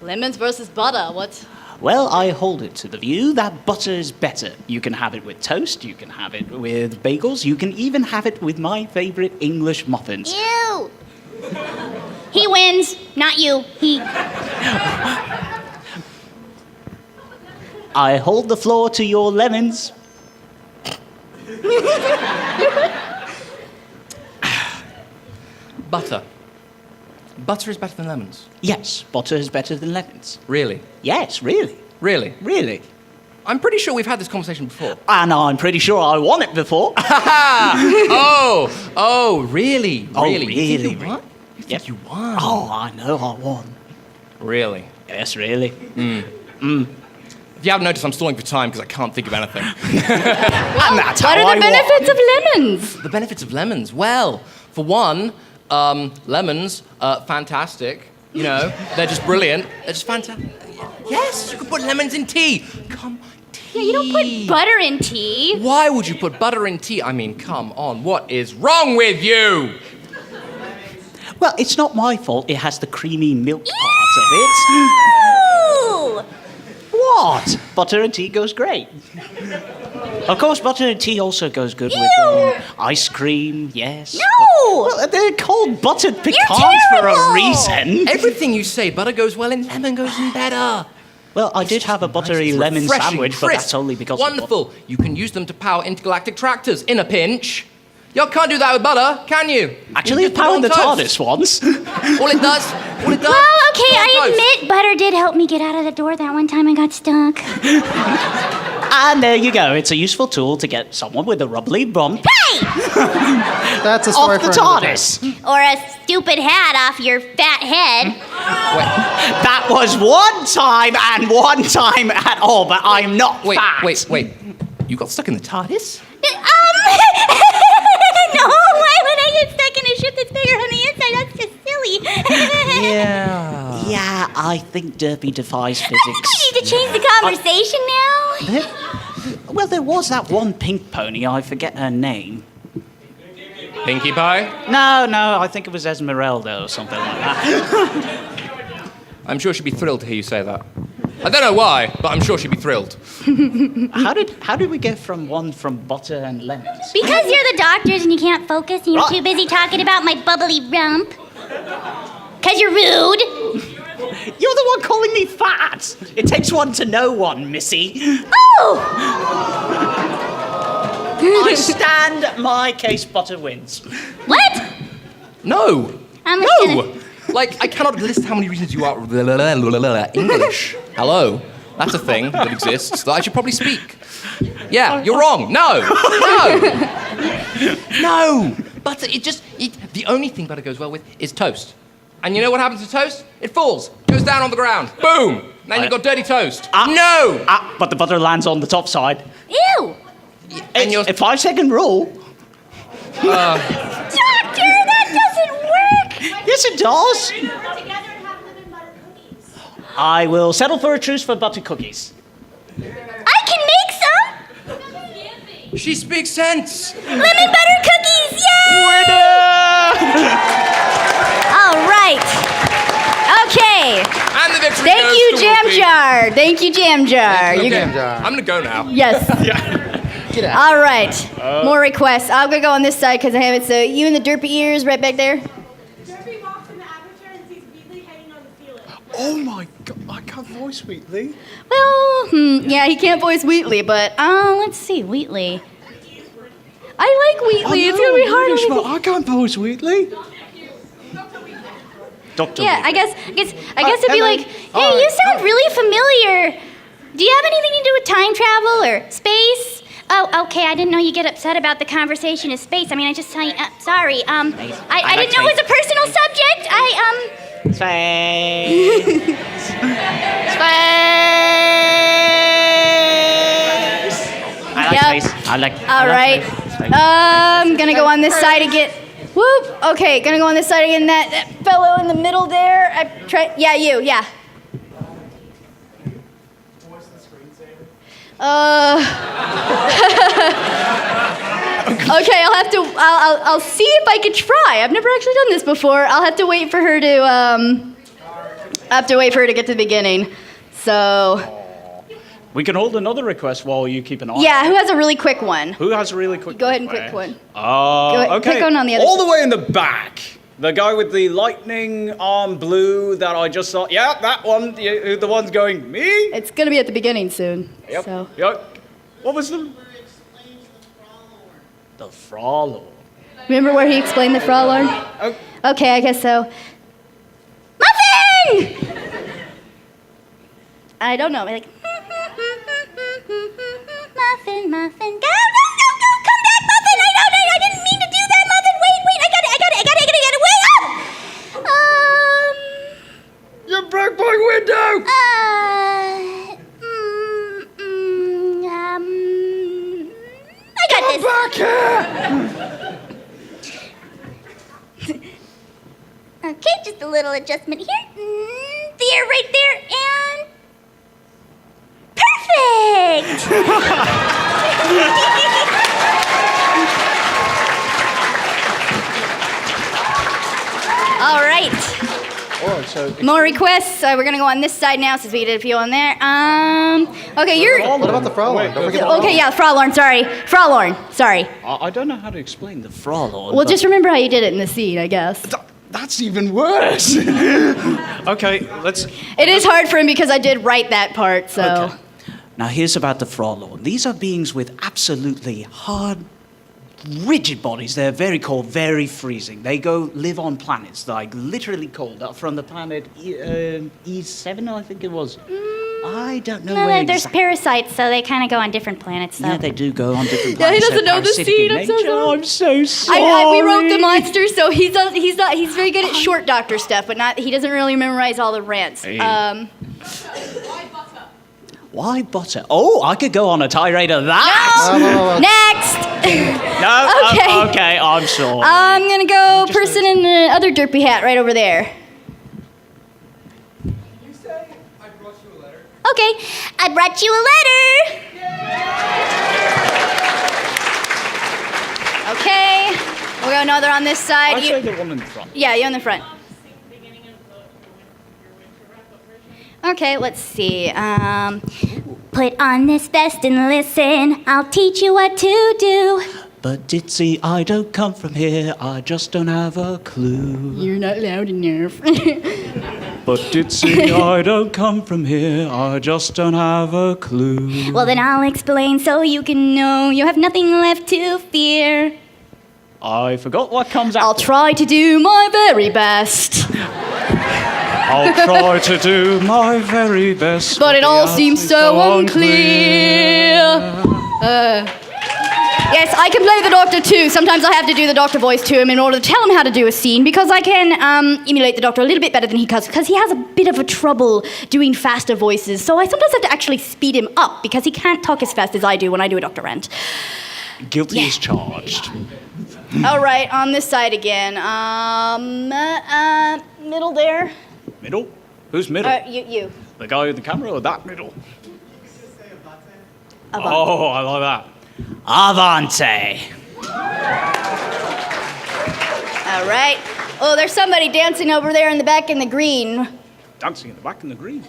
lemons versus butter. What? Well, I hold it to the view that butter is better. You can have it with toast, you can have it with bagels, you can even have it with my favourite English muffins. Ew. He wins, not you. He. I hold the floor to your lemons. Butter. Butter is better than lemons. Yes, butter is better than lemons. Really? Yes, really. Really? Really. I'm pretty sure we've had this conversation before. And I'm pretty sure I won it before. Oh, really? Oh, Really? You think really, you won? You think Yep. you won? Oh, I know I won. Really? Yes, really. If you haven't noticed, I'm stalling for time because I can't think of anything. And that's What how are I the won. benefits of lemons? The benefits of lemons. Well, for one, lemons, fantastic. You know, they're just brilliant. They're just fantastic. Yes, you could put lemons in tea. Come, tea. Yeah, you don't put butter in tea. Why would you put butter in tea? I mean, come on. What is wrong with you? Well, it's not my fault. It has the creamy milk part of it. Ooh. What? Butter and tea goes great. Of course, butter and tea also goes good with ice cream, yes. No! Well, they're called buttered pecans for terrible! a reason. Everything you say, butter goes well in, lemon goes in better. Well, I did have a buttery It's lemon refreshing, sandwich, but crisp, that's only because wonderful. You can use them to power intergalactic tractors in a pinch. You can't do that with butter, can you? Actually, You it just put it powered the on TARDIS toast. once. All it does. Well, okay, put it on I toast. admit butter did help me get out of the door that one time I got stuck. And there you go. It's a useful tool to get someone with a rubbly bump Hey! That's a story off the for another TARDIS. Or a stupid hat off your fat head. That was one time and one time at all, but I'm not fat. Wait. You got stuck in the TARDIS? No, why would I get stuck in a ship that's bigger on the inside? That's just silly. Yeah. Yeah, I think Derpy defies We physics. need to change the conversation now. Well, there was that one pink pony. I forget her name. Pinkie Pie? No, I think it was Esmeralda or something like that. I'm sure she'd be thrilled to hear you say that. I don't know why, but I'm sure she'd be thrilled. How did we get from butter and lemons? Because you're the doctors and you can't focus and you're Right. too busy talking about my bubbly rump. Because you're rude. You're the one calling me fat. It takes one to know one, Missy. Oh! I stand my case. Butter wins. What? No! I'm No! gonna- Like, I cannot list how many reasons you are English. Hello? That's a thing that exists that I should probably speak. Yeah, you're wrong. No! No! Butter, the only thing butter goes well with is toast. And you know what happens to toast? It falls, goes down on the ground. Boom! Now you've got dirty toast. No! But the butter lands on the top side. Ew! And It's a 5-second rule. Doctor, that doesn't work! Yes, it does. I will settle for a truce for butter cookies. I can make some! She speaks sense. Lemon butter cookies! Yay! All right. Okay. And the victory Thank goes you, to Jam Whoopi. Jar. Thank you, Jam Jar. Okay. You- Jam jar. I'm gonna go now. Yes. Get out. All right. More requests. I'm gonna go on this side because I have it. So you and the derpy ears right back there. Derpy walks in the aperture and sees Wheatley hanging on the ceiling. Oh my god, I can't voice Wheatley. Well, yeah, he can't voice Wheatley, but let's see, Wheatley. I like Wheatley. It's gonna be hard. English, on me. but I can't voice Wheatley. Dr. Yeah, I guess it'd be hello. like, hey, you sound really familiar. Do you have anything to do with time travel or space? Oh, okay. I didn't know you get upset about the conversation of space. I mean, I just tell you. Sorry. I like didn't know it was a personal subject. I like Yep. space. I like. All right. I'm gonna go on this side again. Whoop. Okay, gonna go on this side again. That fellow in the middle there. I try. Yeah, you. Yeah. Okay, I'll have to. I'll see if I can try. I've never actually done this before. I'll have to wait for her to. I have to wait for her to get to the beginning. So. We can hold another request while you keep an eye. Yeah, who has a really quick one? Who has a really quick? Go ahead and request? quick one. Okay. click on the other All side. the way in the back. The guy with the lightning arm blue that I just saw. Yeah, that one. The one's going, me? It's gonna be at the beginning soon. Yep. So. Yep. What was the? The Frollo. Remember where he explained the Frog alarm? Oh. Okay, I guess so. Muffin! I don't know. Like, Muffin, muffin. Go, come back, muffin. I didn't mean to do that, muffin. Wait. I got it. Wait. You broke my window. I got this. Back here. Okay, just a little adjustment here. There, right there, and perfect. all right. All right. so... More requests. We're gonna go on this side now since we did a few on there. Okay, you're... What about the Fraulein? Don't forget the Okay, yeah, Fraulein, sorry. Fraulein, sorry. I don't know how to explain the Fraulein. Well, just remember how you did it in the scene, I guess. That's even worse. Okay, let's... It is hard for him because I did write that part, so... Okay. Now, here's about the Fraulein. These are beings with absolutely hard, rigid bodies. They're very cold, very freezing. They live on planets, like literally cold, from the planet E7, I think it was. I don't know where there's exactly. parasites, so they kind of go on different planets. So. Yeah, they do go on different Yeah, he planets. doesn't They're know the parasitic scene. in I'm so nature. sorry. I'm so sorry. We wrote the monster, so he's very good at short doctor stuff, but he doesn't really memorize all the rants. Hey. Why butter? Oh, I could go on a tirade of that. Next! No, okay, I'm sorry. I'm gonna go person in the other derpy hat right over there. You say I brought you a letter? Okay, I brought you a letter. Okay, we'll go another on this side. I say the one in the front. Yeah, you in the front. Okay, let's see. Put on this vest and listen. I'll teach you what to do. But Ditzy, I don't come from here. I just don't have a clue. You're not loud enough. But Ditzy, I don't come from here. I just don't have a clue. Well, then I'll explain so you can know you have nothing left to fear. I forgot what comes after. I'll try to do my very best. I'll try to do my very best. But it the all answer's seems so unclear. Yes, I can play the doctor too. Sometimes I have to do the doctor voice to him in order to tell him how to do a scene because I can emulate the doctor a little bit better than he does because he has a bit of a trouble doing faster voices. So I sometimes have to actually speed him up because he can't talk as fast as I do when I do a Dr. Rent. Guilty is charged. All right, on this side again. Middle there. Middle? Who's middle? You. The guy with the camera or that middle? Avante. Oh, I like that. Avante. All right. Oh, there's somebody dancing over there in the back in the green. Dancing in the back in the green.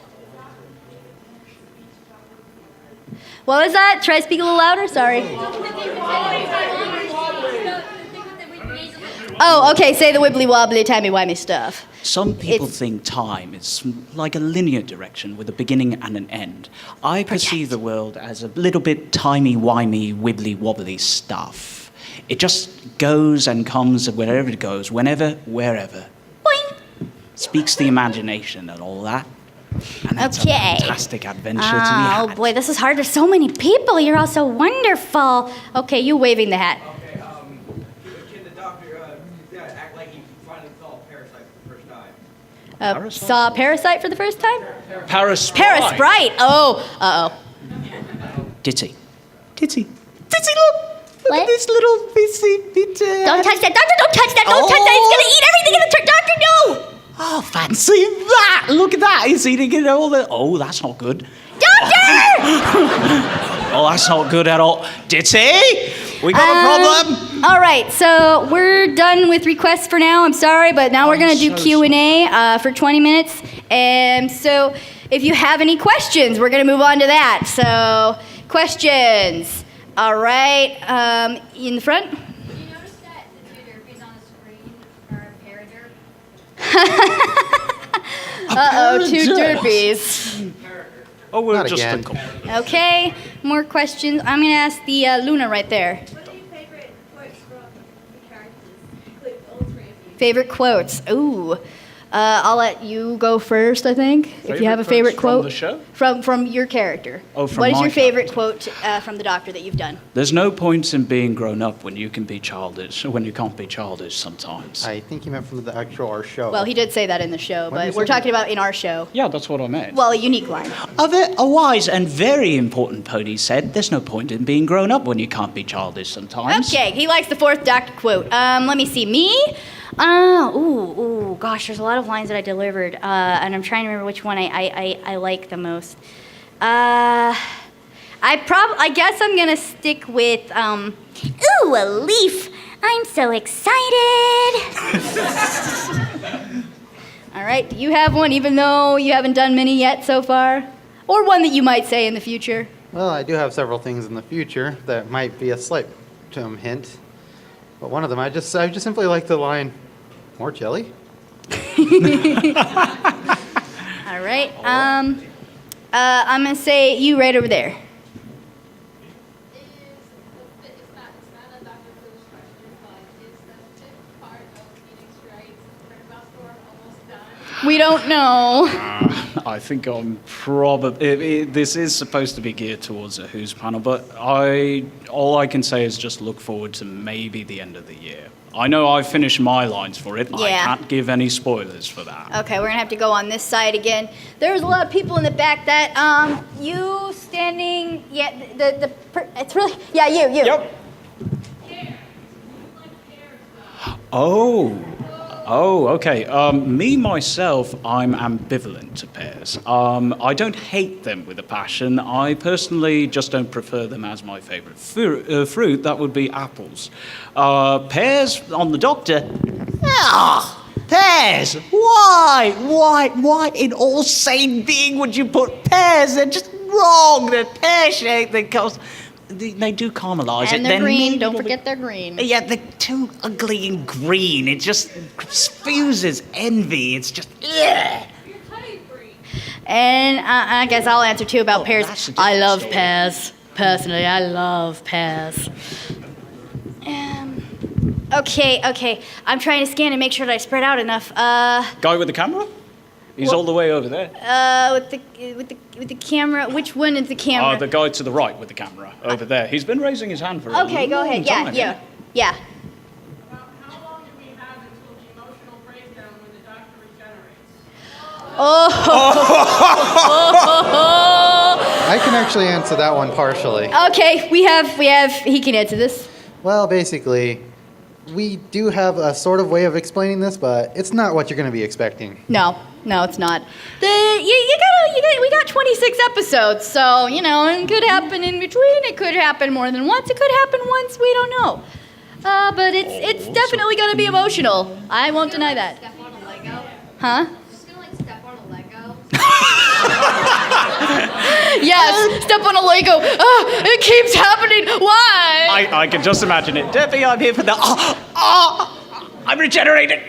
What was that? Try to speak a little louder. Sorry. Oh, okay. Say the wibbly wobbly, timey wimey stuff. Some people think time is like a linear direction with a beginning and an end. I perceive the world as a little bit timey-wimey, wibbly-wobbly stuff. It just goes and comes wherever it goes, whenever, wherever. Boing. Speaks the imagination and all that. And that's Okay. a fantastic adventure to be had. Oh boy, this is hard. There's so many people. You're all so wonderful. Okay, you waving the hat. Okay, can the doctor act like he finally saw a parasite for the first time? Saw Parasite for the first time? Paris Parasprite. Oh, uh-oh. Ditty. Ditty. Ditty, look! Look What? at this little pissy bit. Don't touch that. Doctor, don't touch that. Don't touch that. It's going to eat everything in the Doctor, no! Oh, fancy that! Look at that! He's eating it all the... Oh, that's not good. Doctor! Oh, that's not good at all. Ditty! We got a problem? All right, so we're done with requests for now. I'm sorry, but now we're going to do so Q&A for 20 minutes. And so if you have any questions, we're going to move on to that. So, questions. All right, in the front. Did you notice that the two derpies on the screen are a paraderp? Uh-oh, two Paraderp. derpies. Oh, we'll Not just again. think of Okay, more questions. I'm going to ask the Luna right there. What are your favorite quotes from the characters? Include all three of you. Favorite quotes. Ooh. I'll let you go first, I think, if you have a Favorite favorite quotes quote. from the show? From your character. Oh, from What is my your favorite character. quote from the Doctor that you've done? There's no point in being grown up when you can be childish, when you can't be childish sometimes. I think he meant from the actual our show. Well, he did say that in the show, What did he but we're say? talking about in our show. Yeah, that's what I meant. Well, a unique line. A wise and very important pony said, there's no point in being grown up when you can't be childish sometimes. Okay, he likes the fourth Doctor quote. Let me see. Me? Gosh, there's a lot of lines that I delivered, and I'm trying to remember which one I like the most. I guess I'm gonna stick with, Ooh, a leaf. I'm so excited. All right, do you have one, even though you haven't done many yet so far? Or one that you might say in the future? Well, I do have several things in the future that might be a slight hint. But one of them, I just simply like the line, more jelly? All right, I'm gonna say you right over there. It's not a Dr. Hooves question, but is the fifth part of Phoenix Wright's Turnabout Storm almost done? We don't know. I think I'm probably. This is supposed to be geared towards a Who's panel, but all I can say is just look forward to maybe the end of the year. I know I've finished my lines for it. I Yeah. can't give any spoilers for that. Okay, we're gonna have to go on this side again. There's a lot of people in the back that, you standing, yeah, it's really, yeah, you. Yep. Oh, okay. Me, myself, I'm ambivalent to pears. I don't hate them with a passion. I personally just don't prefer them as my favorite fruit. That would be apples. Pears on the doctor. Pears? Why in all sane being would you put pears? They're just wrong. They're pear-shaped. They do caramelize And it. they're green, don't forget they're green. Yeah, they're too ugly and green. It just sfuses envy. It's just, ugh. And I guess I'll answer too about pears. that's a I different love story. pears. Personally, I love pears. Okay. I'm trying to scan and make sure that I spread out enough. Guy with the camera? He's all the way over there. With the camera. Which one is the camera? The guy to the right with the camera over there. He's been raising his hand for a Okay, go long ahead. time. Yeah. How long do we have until the emotional breakdown when the doctor regenerates? I can actually answer that one partially. Okay, we have. He can answer this. Well, basically, we do have a sort of way of explaining this, but it's not what you're going to be expecting. No, it's not. We got 26 episodes, so it could happen in between. It could happen more than once. It could happen once. We don't know. But it's definitely gonna be emotional. I won't deny that. Step on a Lego? Huh? Just gonna step on a Lego? Yes. Step on a Lego. It keeps happening. Why? I can just imagine it. Debbie, I'm here for the. I'm regenerated.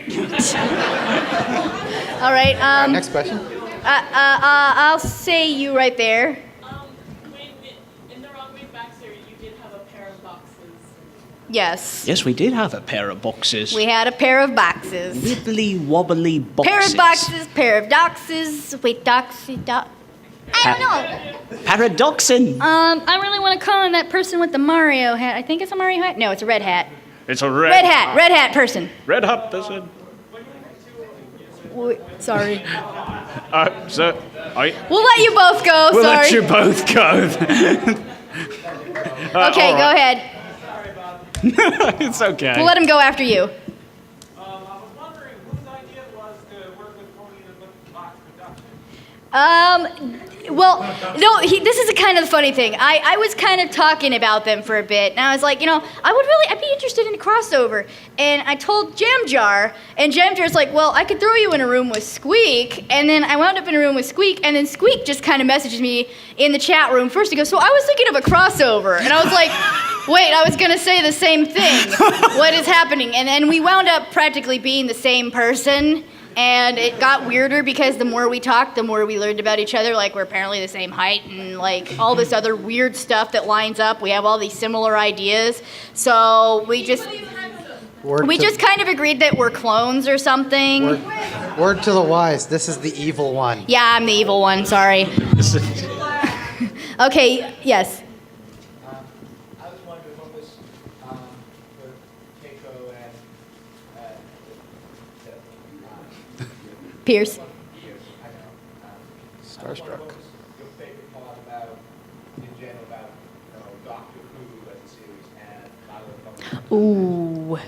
All right. Next question. I'll say you right there. In the Wrong Way Back series, you did have a pair of boxes. Yes. Yes, we did have a pair of boxes. We had a pair of boxes. Wibbly wobbly boxes. Pair of boxes. Pair of doxes. Wait, doxy. I don't know. Paradoxin. I really want to call on that person with the Mario hat. I think it's a Mario hat. No, it's a red hat. It's a red. Red hat. Red hat person. Red hat person. Sorry. Sir, We'll let you both go. we'll Sorry. let you both go. Okay, go ahead. It's okay. We'll let him go after you. I was wondering whose idea was to work with Pony to look box production? Well, no, this is a kind of funny thing. I was kind of talking about them for a bit, and I was like, I'd be interested in a crossover. And I told Jam Jar, and Jam Jar's like, well, I could throw you in a room with Squeak. And then I wound up in a room with Squeak, and then Squeak just kind of messages me in the chat room first. He goes, so I was thinking of a crossover. And I was like, wait, I was going to say the same thing. What is happening? And then we wound up practically being the same person. And it got weirder because the more we talked, the more we learned about each other. Like, we're apparently the same height and, like, all this other weird stuff that lines up. We have all these similar ideas. So we just kind of agreed that we're clones or something. Word to the wise, this is the evil one. Yeah, I'm the evil one. Sorry. Okay, yes. I was wondering what was for Keiko and Pierce. Starstruck. what was your favorite part about, in general, about Doctor Who as a series and I Love Doctor Who? Ooh.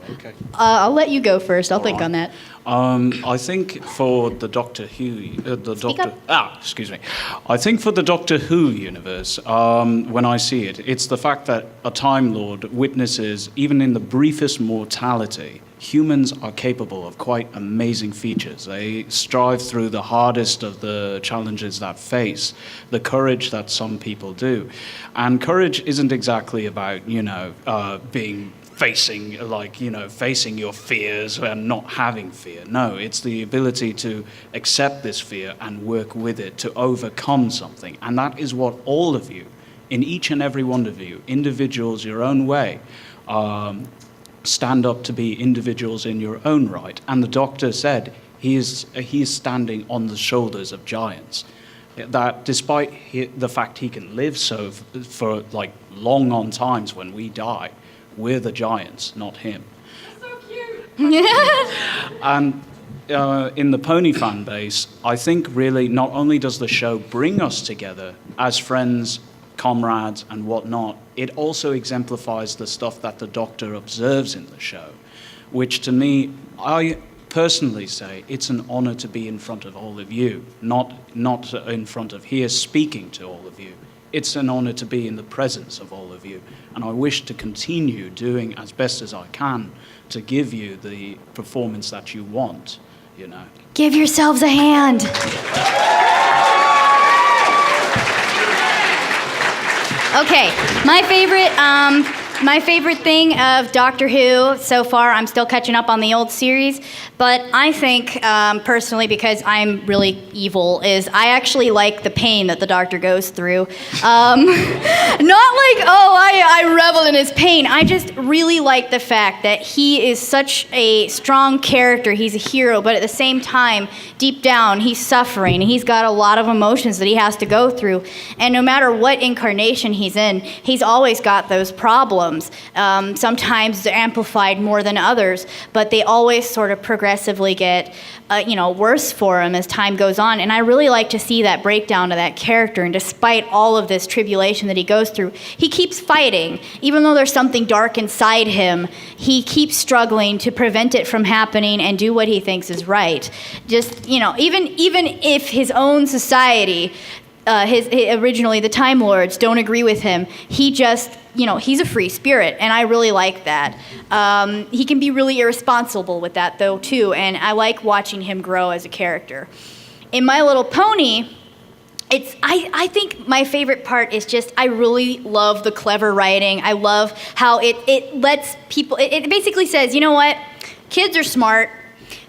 Okay. I'll let you go first. I'll think on that. I think for the Doctor Who, excuse me. I think for the Doctor Who universe, when I see it, it's the fact that a Time Lord witnesses, even in the briefest mortality, humans are capable of quite amazing features. They strive through the hardest of the challenges that face, the courage that some people do. And courage isn't exactly about, facing your fears and not having fear. No, it's the ability to accept this fear and work with it to overcome something. And that is what all of you, in each and every one of you, individuals your own way, stand up to be individuals in your own right. And the Doctor said he is standing on the shoulders of giants. That despite the fact he can live for long on times when we die, we're the giants, not him. So cute. And in the Pony fan base, I think really not only does the show bring us together as friends, comrades, and whatnot, it also exemplifies the stuff that the Doctor observes in the show, which to me, I personally say it's an honor to be in front of all of you, not in front of here speaking to all of you. It's an honor to be in the presence of all of you, and I wish to continue doing as best as I can to give you the performance that you want, Give yourselves a hand. Okay, my favorite thing of Doctor Who so far, I'm still catching up on the old series, but I think personally, because I'm really evil, is I actually like the pain that the Doctor goes through. Not like, I revel in his pain. I just really like the fact that he is such a strong character. He's a hero, but at the same time, deep down, he's suffering. He's got a lot of emotions that he has to go through. And no matter what incarnation he's in, he's always got those problems. Sometimes they're amplified more than others, but they always sort of progressively get, worse for him as time goes on. And I really like to see that breakdown of that character. And despite all of this tribulation that he goes through, he keeps fighting. Even though there's something dark inside him, he keeps struggling to prevent it from happening and do what he thinks is right. Just, even if his own society, originally the Time Lords, don't agree with him, he just, he's a free spirit, and I really like that. He can be really irresponsible with that, though, too, and I like watching him grow as a character. In My Little Pony, I think my favorite part is just, I really love the clever writing. I love how it lets people, it basically says, you know what, kids are smart.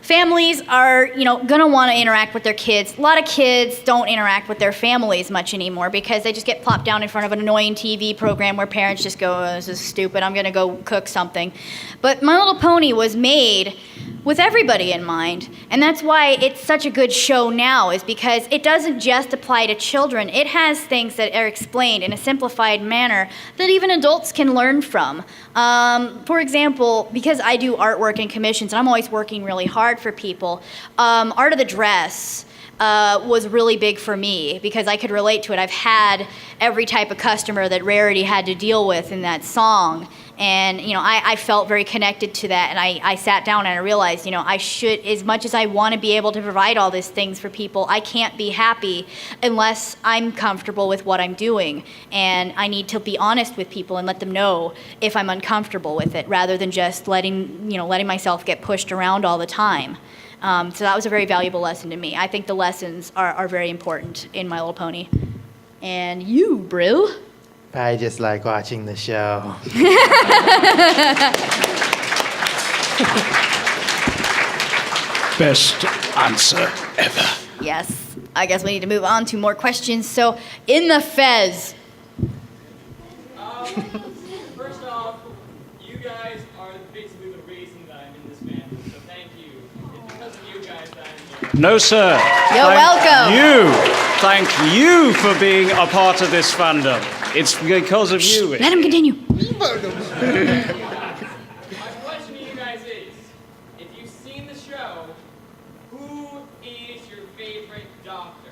Families are, going to want to interact with their kids. A lot of kids don't interact with their families much anymore because they just get plopped down in front of an annoying TV program where parents just go, this is stupid, I'm going to go cook something. But My Little Pony was made with everybody in mind. And that's why it's such a good show now, is because it doesn't just apply to children. It has things that are explained in a simplified manner that even adults can learn from. For example, because I do artwork and commissions, and I'm always working really hard for people, Art of the Dress was really big for me because I could relate to it. I've had every type of customer that Rarity had to deal with in that song. And, I felt very connected to that. And I sat down and I realized, I should, as much as I want to be able to provide all these things for people, I can't be happy unless I'm comfortable with what I'm doing. And I need to be honest with people and let them know if I'm uncomfortable with it, rather than just letting myself get pushed around all the time. So that was a very valuable lesson to me. I think the lessons are very important in My Little Pony. And you, Brill? I just like watching the show. Best answer ever. Yes. I guess we need to move on to more questions. So, in the Fez. First off, you guys are basically the reason that I'm in this fandom, so thank you. It's because of you guys that I'm here. No, sir. You're welcome. Thank you for being a part of this fandom. It's because of you. Let him continue. My question to you guys is, if you've seen the show, who is your favorite Doctor?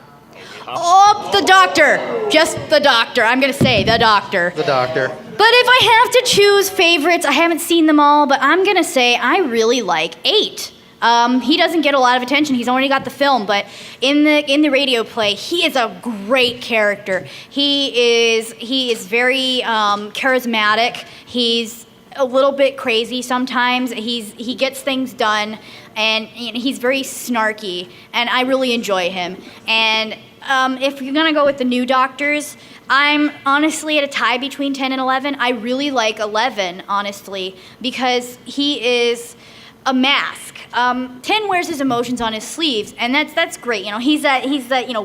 Oh, the Doctor. Just the Doctor. I'm going to say the Doctor. The Doctor. But if I have to choose favorites, I haven't seen them all, but I'm going to say I really like 8. He doesn't get a lot of attention. He's only got the film, but in the radio play, he is a great character. He is very charismatic. He's a little bit crazy sometimes. He gets things done, and he's very snarky, and I really enjoy him. And if you're gonna go with the new Doctors, I'm honestly at a tie between 10 and 11. I really like 11, honestly, because he is a mask. 10 wears his emotions on his sleeves, and that's great. He's that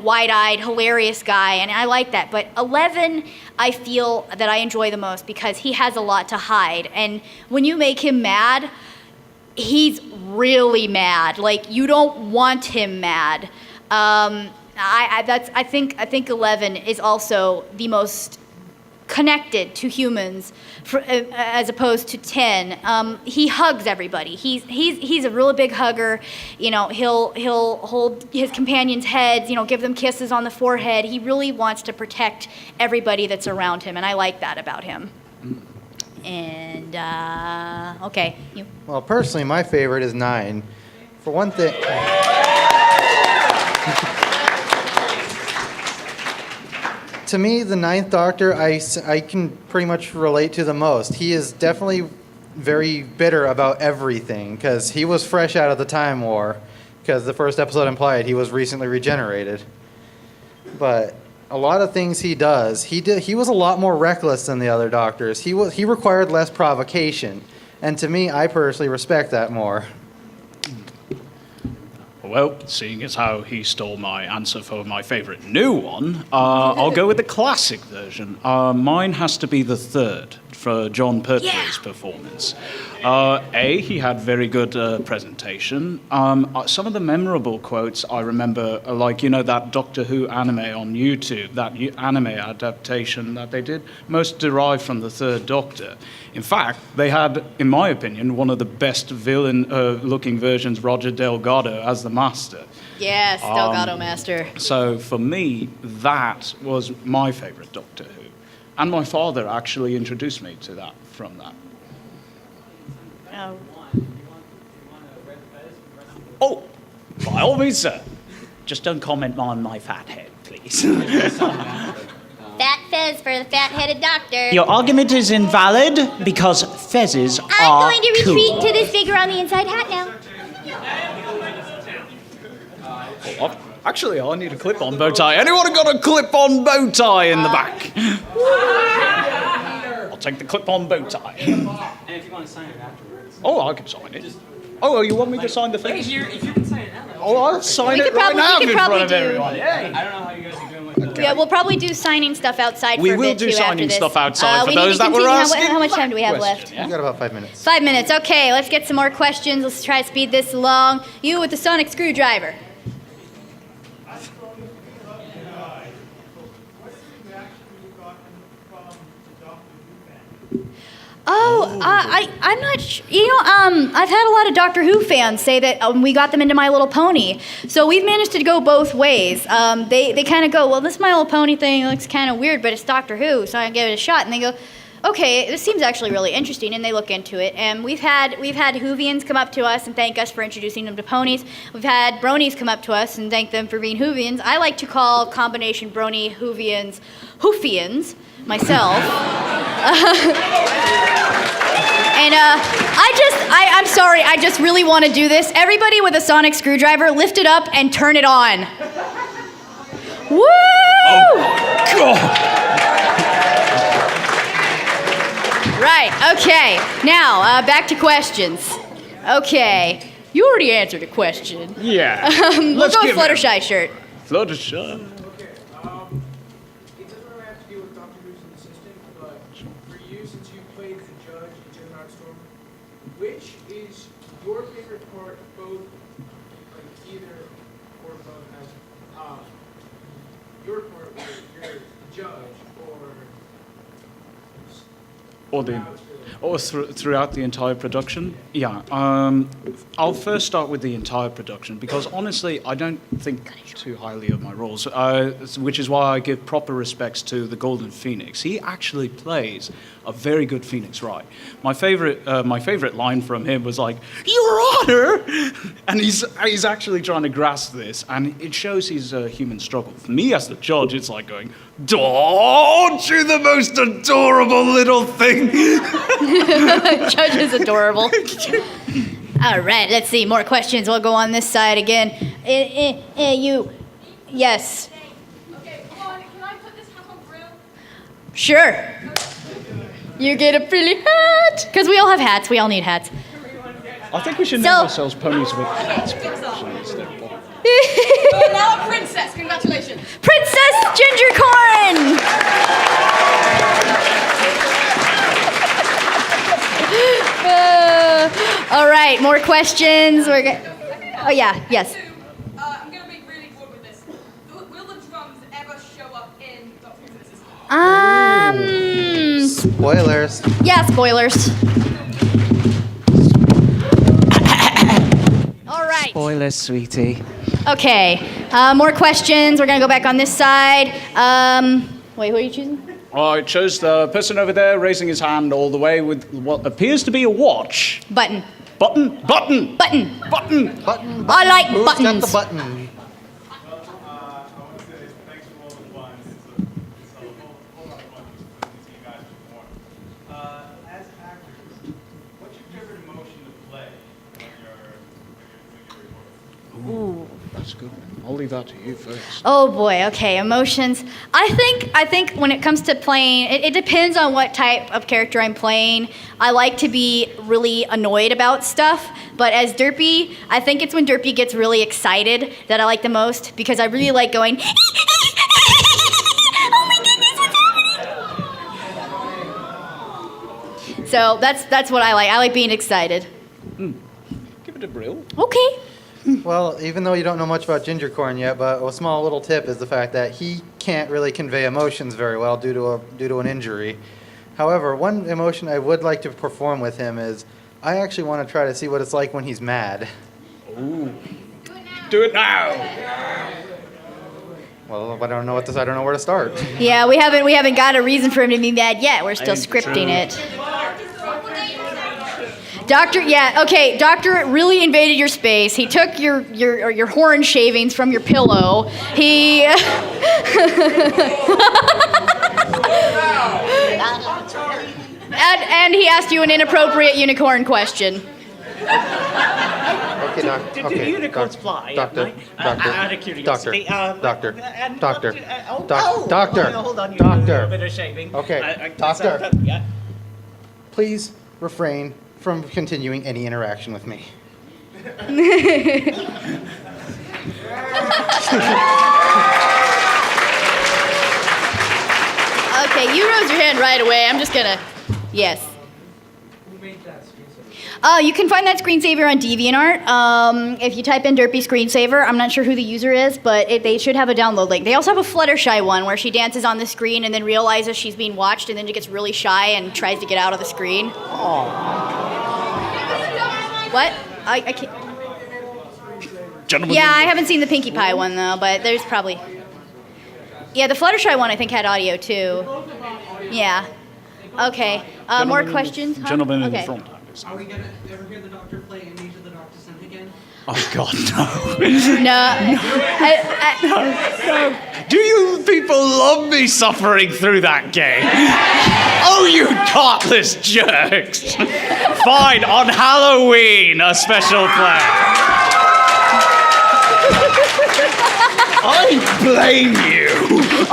wide-eyed, hilarious guy, and I like that. But 11, I feel that I enjoy the most because he has a lot to hide. And when you make him mad, he's really mad. Like, you don't want him mad. I think 11 is also the most connected to humans, as opposed to 10. He hugs everybody. He's a really big hugger. He'll hold his companions' heads. Give them kisses on the forehead. He really wants to protect everybody that's around him, and I like that about him. And okay, you. Well, personally, my favorite is 9. For one thing. To me, the 9th Doctor, I can pretty much relate to the most. He is definitely very bitter about everything, because he was fresh out of the Time War, because the first episode implied he was recently regenerated. But a lot of things he does, he was a lot more reckless than the other Doctors. He required less provocation, and to me, I personally respect that more. Well, seeing as how he stole my answer for my favorite new one, I'll go with the classic version. Mine has to be the 3rd for John Pertwee's performance. He had very good presentation. Some of the memorable quotes I remember are like, that Doctor Who anime on YouTube, that anime adaptation that they did, most derived from the 3rd Doctor. In fact, they had, in my opinion, one of the best villain-looking versions, Roger Delgado as the Master. Yes, Delgado Master. So for me, that was my favorite Doctor Who. And my father actually introduced me to that from that. Oh, by all means, sir. Just don't comment on my fat head, please. Fat Fez for the fat-headed doctor. Your argument is invalid because fezzes are I'm going to cool. retreat to this figure on the inside hat now. Actually, I need a clip-on bow tie. Anyone got a clip-on bow tie in the back? I'll take the clip-on bow tie. And if you want to sign it afterwards. Oh, I can sign it. Oh, you want me to sign the thing? If you can sign it now. Oh, I'll sign We it could right probably- now we could in front probably of do- everyone. I don't know how you guys are doing with Yeah, we'll probably do signing stuff outside We for a will bit do too signing after this. stuff outside for we need those to that were continue. asking How much time do we have question, left? yeah? You got about 5 minutes. 5 minutes. Okay, let's get some more questions. Let's try to speed this along. You with the sonic screwdriver. Oh, I'm not sure. I've had a lot of Doctor Who fans say that we got them into My Little Pony. So we've managed to go both ways. They kind of go, well, this My Little Pony thing looks kind of weird, but it's Doctor Who, so I give it a shot. And they go, okay, this seems actually really interesting, and they look into it. And we've had Hoovians come up to us and thank us for introducing them to ponies. We've had Bronies come up to us and thank them for being Hoovians. I like to call combination Brony Hoovians Hoofians myself. And I'm sorry, I just really want to do this. Everybody with a sonic screwdriver, lift it up and turn it on. Woo! Oh, God! Right, okay. Now, back to questions. Okay. You already answered a question. Yeah. We'll Let's go give with him- Fluttershy shirt. Fluttershy. Okay, it doesn't really have to do with Doctor Who's an assistant, but for you, since you played the judge in Jedi Storm, which is your favorite part of both, like either or both as your part where you're the judge or Or the Or throughout the entire production? Yeah. I'll first start with the entire production because honestly, I don't think too highly of my roles, which is why I give proper respects to the Golden Phoenix. He actually plays a very good Phoenix Wright. My favorite line from him was like, "Your Honor," and he's actually trying to grasp this, and it shows his human struggle. For me as the judge, it's like going, "Aren't you the most adorable little thing?" Judge is adorable. All right, let's see. More questions. We'll go on this side again. You. Yes. Okay, hold on. Can I put this hat on through? Sure. You get a pretty hat. Because we all have hats. We all need hats. I think we should name ourselves ponies with hats. You're now a princess. Congratulations. Princess Gingercorn! All right, more questions. Oh, yeah, yes. I'm going to be really good with this. Will the drums ever show up in Doctor Who's? Spoilers. Yeah, spoilers. All right. Spoilers, sweetie. Okay, more questions. We're going to go back on this side. Wait, who are you choosing? I chose the person over there raising his hand all the way with what appears to be a watch. Button. Button? Button! Button. Button! Button. I like Who's buttons. got the button? I want to say thanks for all the fun. It's a whole lot of fun to see you guys perform. As actors, what's your favorite emotion to play when you're recording? Ooh, that's good. I'll leave that to you first. Oh boy, okay, emotions. I think when it comes to playing, it depends on what type of character I'm playing. I like to be really annoyed about stuff, but as Derpy, I think it's when Derpy gets really excited that I like the most because I really like going, oh my goodness, what's happening? So that's what I like. I like being excited. Give it a brill. Okay. Well, even though you don't know much about Gingercorn yet, but a small little tip is the fact that he can't really convey emotions very well due to an injury. However, one emotion I would like to perform with him is I actually want to try to see what it's like when he's mad. Ooh. Do it now. Well, I don't know I don't know where to start. Yeah, we haven't got a reason for him to be mad yet. We're still scripting it. Doctor, yeah, okay. Doctor really invaded your space. He took your horn shavings from your pillow. He and he asked you an inappropriate unicorn question. Okay, Do unicorns fly? Doctor, Out of curiosity. Doctor. Hold on, you do a little bit of shaving. Okay, doctor. Yeah. Please refrain from continuing any interaction with me. Okay, you rose your hand right away. I'm just gonna, yes. Who made that screensaver? You can find that screensaver on DeviantArt. If you type in Derpy screensaver, I'm not sure who the user is, but they should have a download link. They also have a Fluttershy one where she dances on the screen and then realizes she's being watched and then she gets really shy and tries to get out of the screen. What? I can't. Gentlemen. Yeah, I haven't seen the Pinkie Pie one though, but there's probably. Yeah, the Fluttershy one I think had audio too. Yeah. Okay. More questions? Huh? Gentlemen in the Okay. front. Are we gonna ever hear the Doctor play Image of the Dark Descent again? Oh God, no. No. Do you people love me suffering through that game? Oh, you thoughtless jerks! Fine, on Halloween, a special play. I blame you.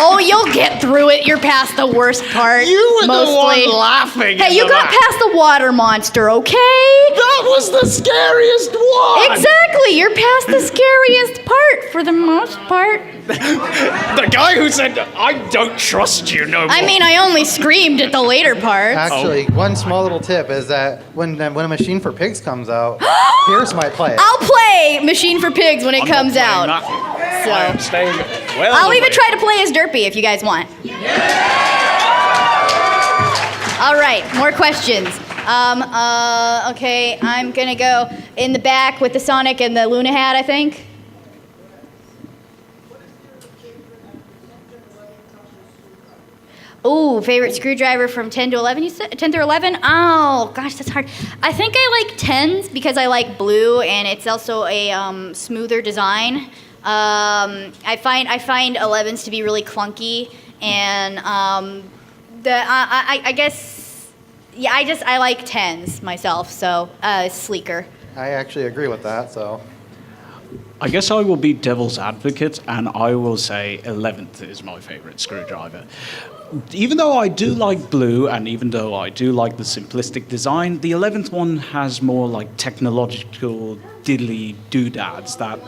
Oh, you'll get through it. You're past the worst part. You were mostly. the one laughing. Hey, you got past the water monster, okay? That was the scariest one. Exactly. You're past the scariest part for the most part. The guy who said, "I don't trust you no more." I mean, I only screamed at the later parts. Actually, one small little tip is that when a Machine for Pigs comes out, Pierce might play it. I'll play Machine for Pigs when it comes out. So I'm staying well I'll even away. try to play as Derpy if you guys want. All right, more questions. Okay, I'm gonna go in the back with the Sonic and the Luna hat, I think. Ooh, favorite screwdriver from 10 to 11, you said? 10 through 11? Oh, gosh, that's hard. I think I like 10s because I like blue, and it's also a smoother design. I find 11s to be really clunky, and I guess, yeah, I like 10s myself, so sleeker. I actually agree with that, so. I guess I will be devil's advocate, and I will say 11th is my favorite screwdriver. Even though I do like blue, and even though I do like the simplistic design, the 11th one has more like technological diddly doodads that...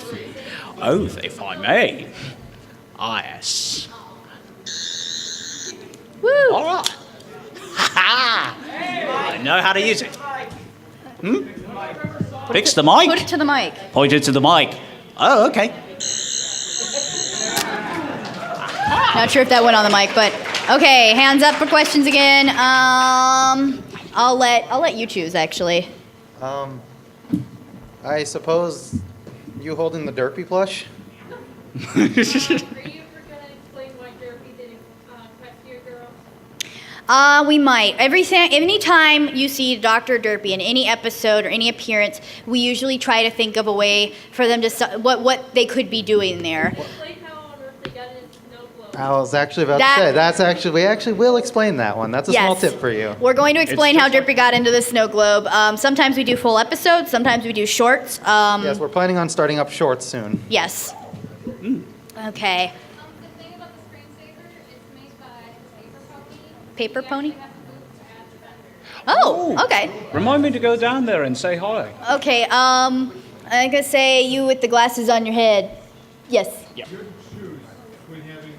Oh, if I may. Ah, yes. Woo! All right. Ha-ha! I know how to use it. Fix the mic? Put it to the mic. Point it to the mic. Oh, okay. Not sure if that went on the mic, but okay. Hands up for questions again. I'll let you choose, actually. I suppose you holding the Derpy plush? Are you ever going to explain why Derpy didn't rescue your girl? We might. Anytime you see Dr. Derpy in any episode or any appearance, we usually try to think of a way for them to what they could be doing there. Explain how on earth they got in a snow globe. I was actually about to say, we actually will explain that one. That's a small Yes. tip for you. We're going to explain how Derpy got into the snow globe. Sometimes we do full episodes. Sometimes we do shorts. Yes, we're planning on starting up shorts soon. Yes. Okay. The thing about the screensaver, it's made by Paper Pony? You have to move to add the vendor. Oh, okay. Remind me to go down there and say hi. Okay, I'm gonna say you with the glasses on your head. Yes. Yep. You had to choose between having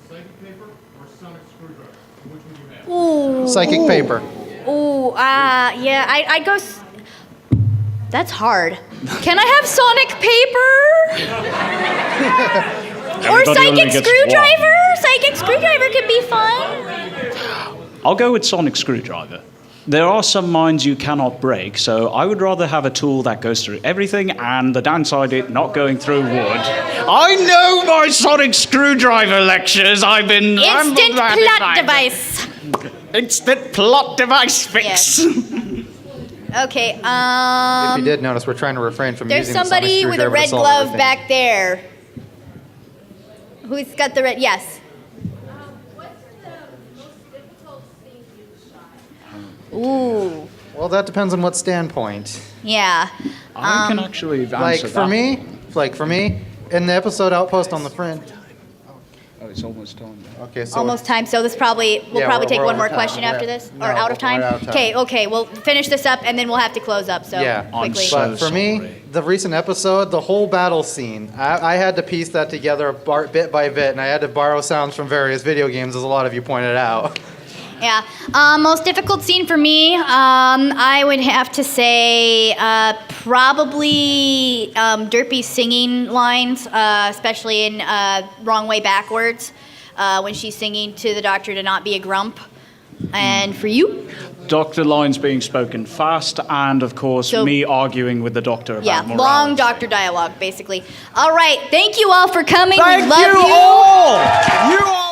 psychic paper or sonic screwdriver. Which would you have? Ooh. Psychic paper. Ooh, yeah, I'd go. That's hard. Can I have sonic paper? Or Everybody only psychic gets screwdriver? Psychic screwdriver could be fun. I'll go with sonic screwdriver. There are some minds you cannot break, so I would rather have a tool that goes through everything, and the downside it not going through wood. I know my sonic screwdriver lectures. I've been Instant plot device. Instant plot device fix. Okay, If you did notice, we're trying to refrain from there's using the sonic somebody with a screwdriver to red solve glove everything. back there. Who's got the red? Yes. What's the most difficult scene you shot? Ooh. Well, that depends on what standpoint. Yeah. I can actually answer Like that. for me, in the episode Outpost on the Fringe. Oh, it's almost time. Okay, so Almost time. So this we'll Yeah, probably take we're one over more time. question We're after at- this, no, or out of we're time. out of time. Okay. We'll finish this up and then we'll have to close up. So yeah, quickly. But for me, the recent episode, the whole battle scene, I had to piece that together bit by bit, and I had to borrow sounds from various video games, as a lot of you pointed out. Yeah. Most difficult scene for me, I would have to say probably Derpy's singing lines, especially in Wrong Way Backwards, when she's singing to the doctor to not be a grump. And for you? Doctor lines being spoken fast, and of course, So- me arguing with the doctor about Yeah, morality. long doctor dialogue, basically. All right. Thank you all for coming. Thank we love you all! You are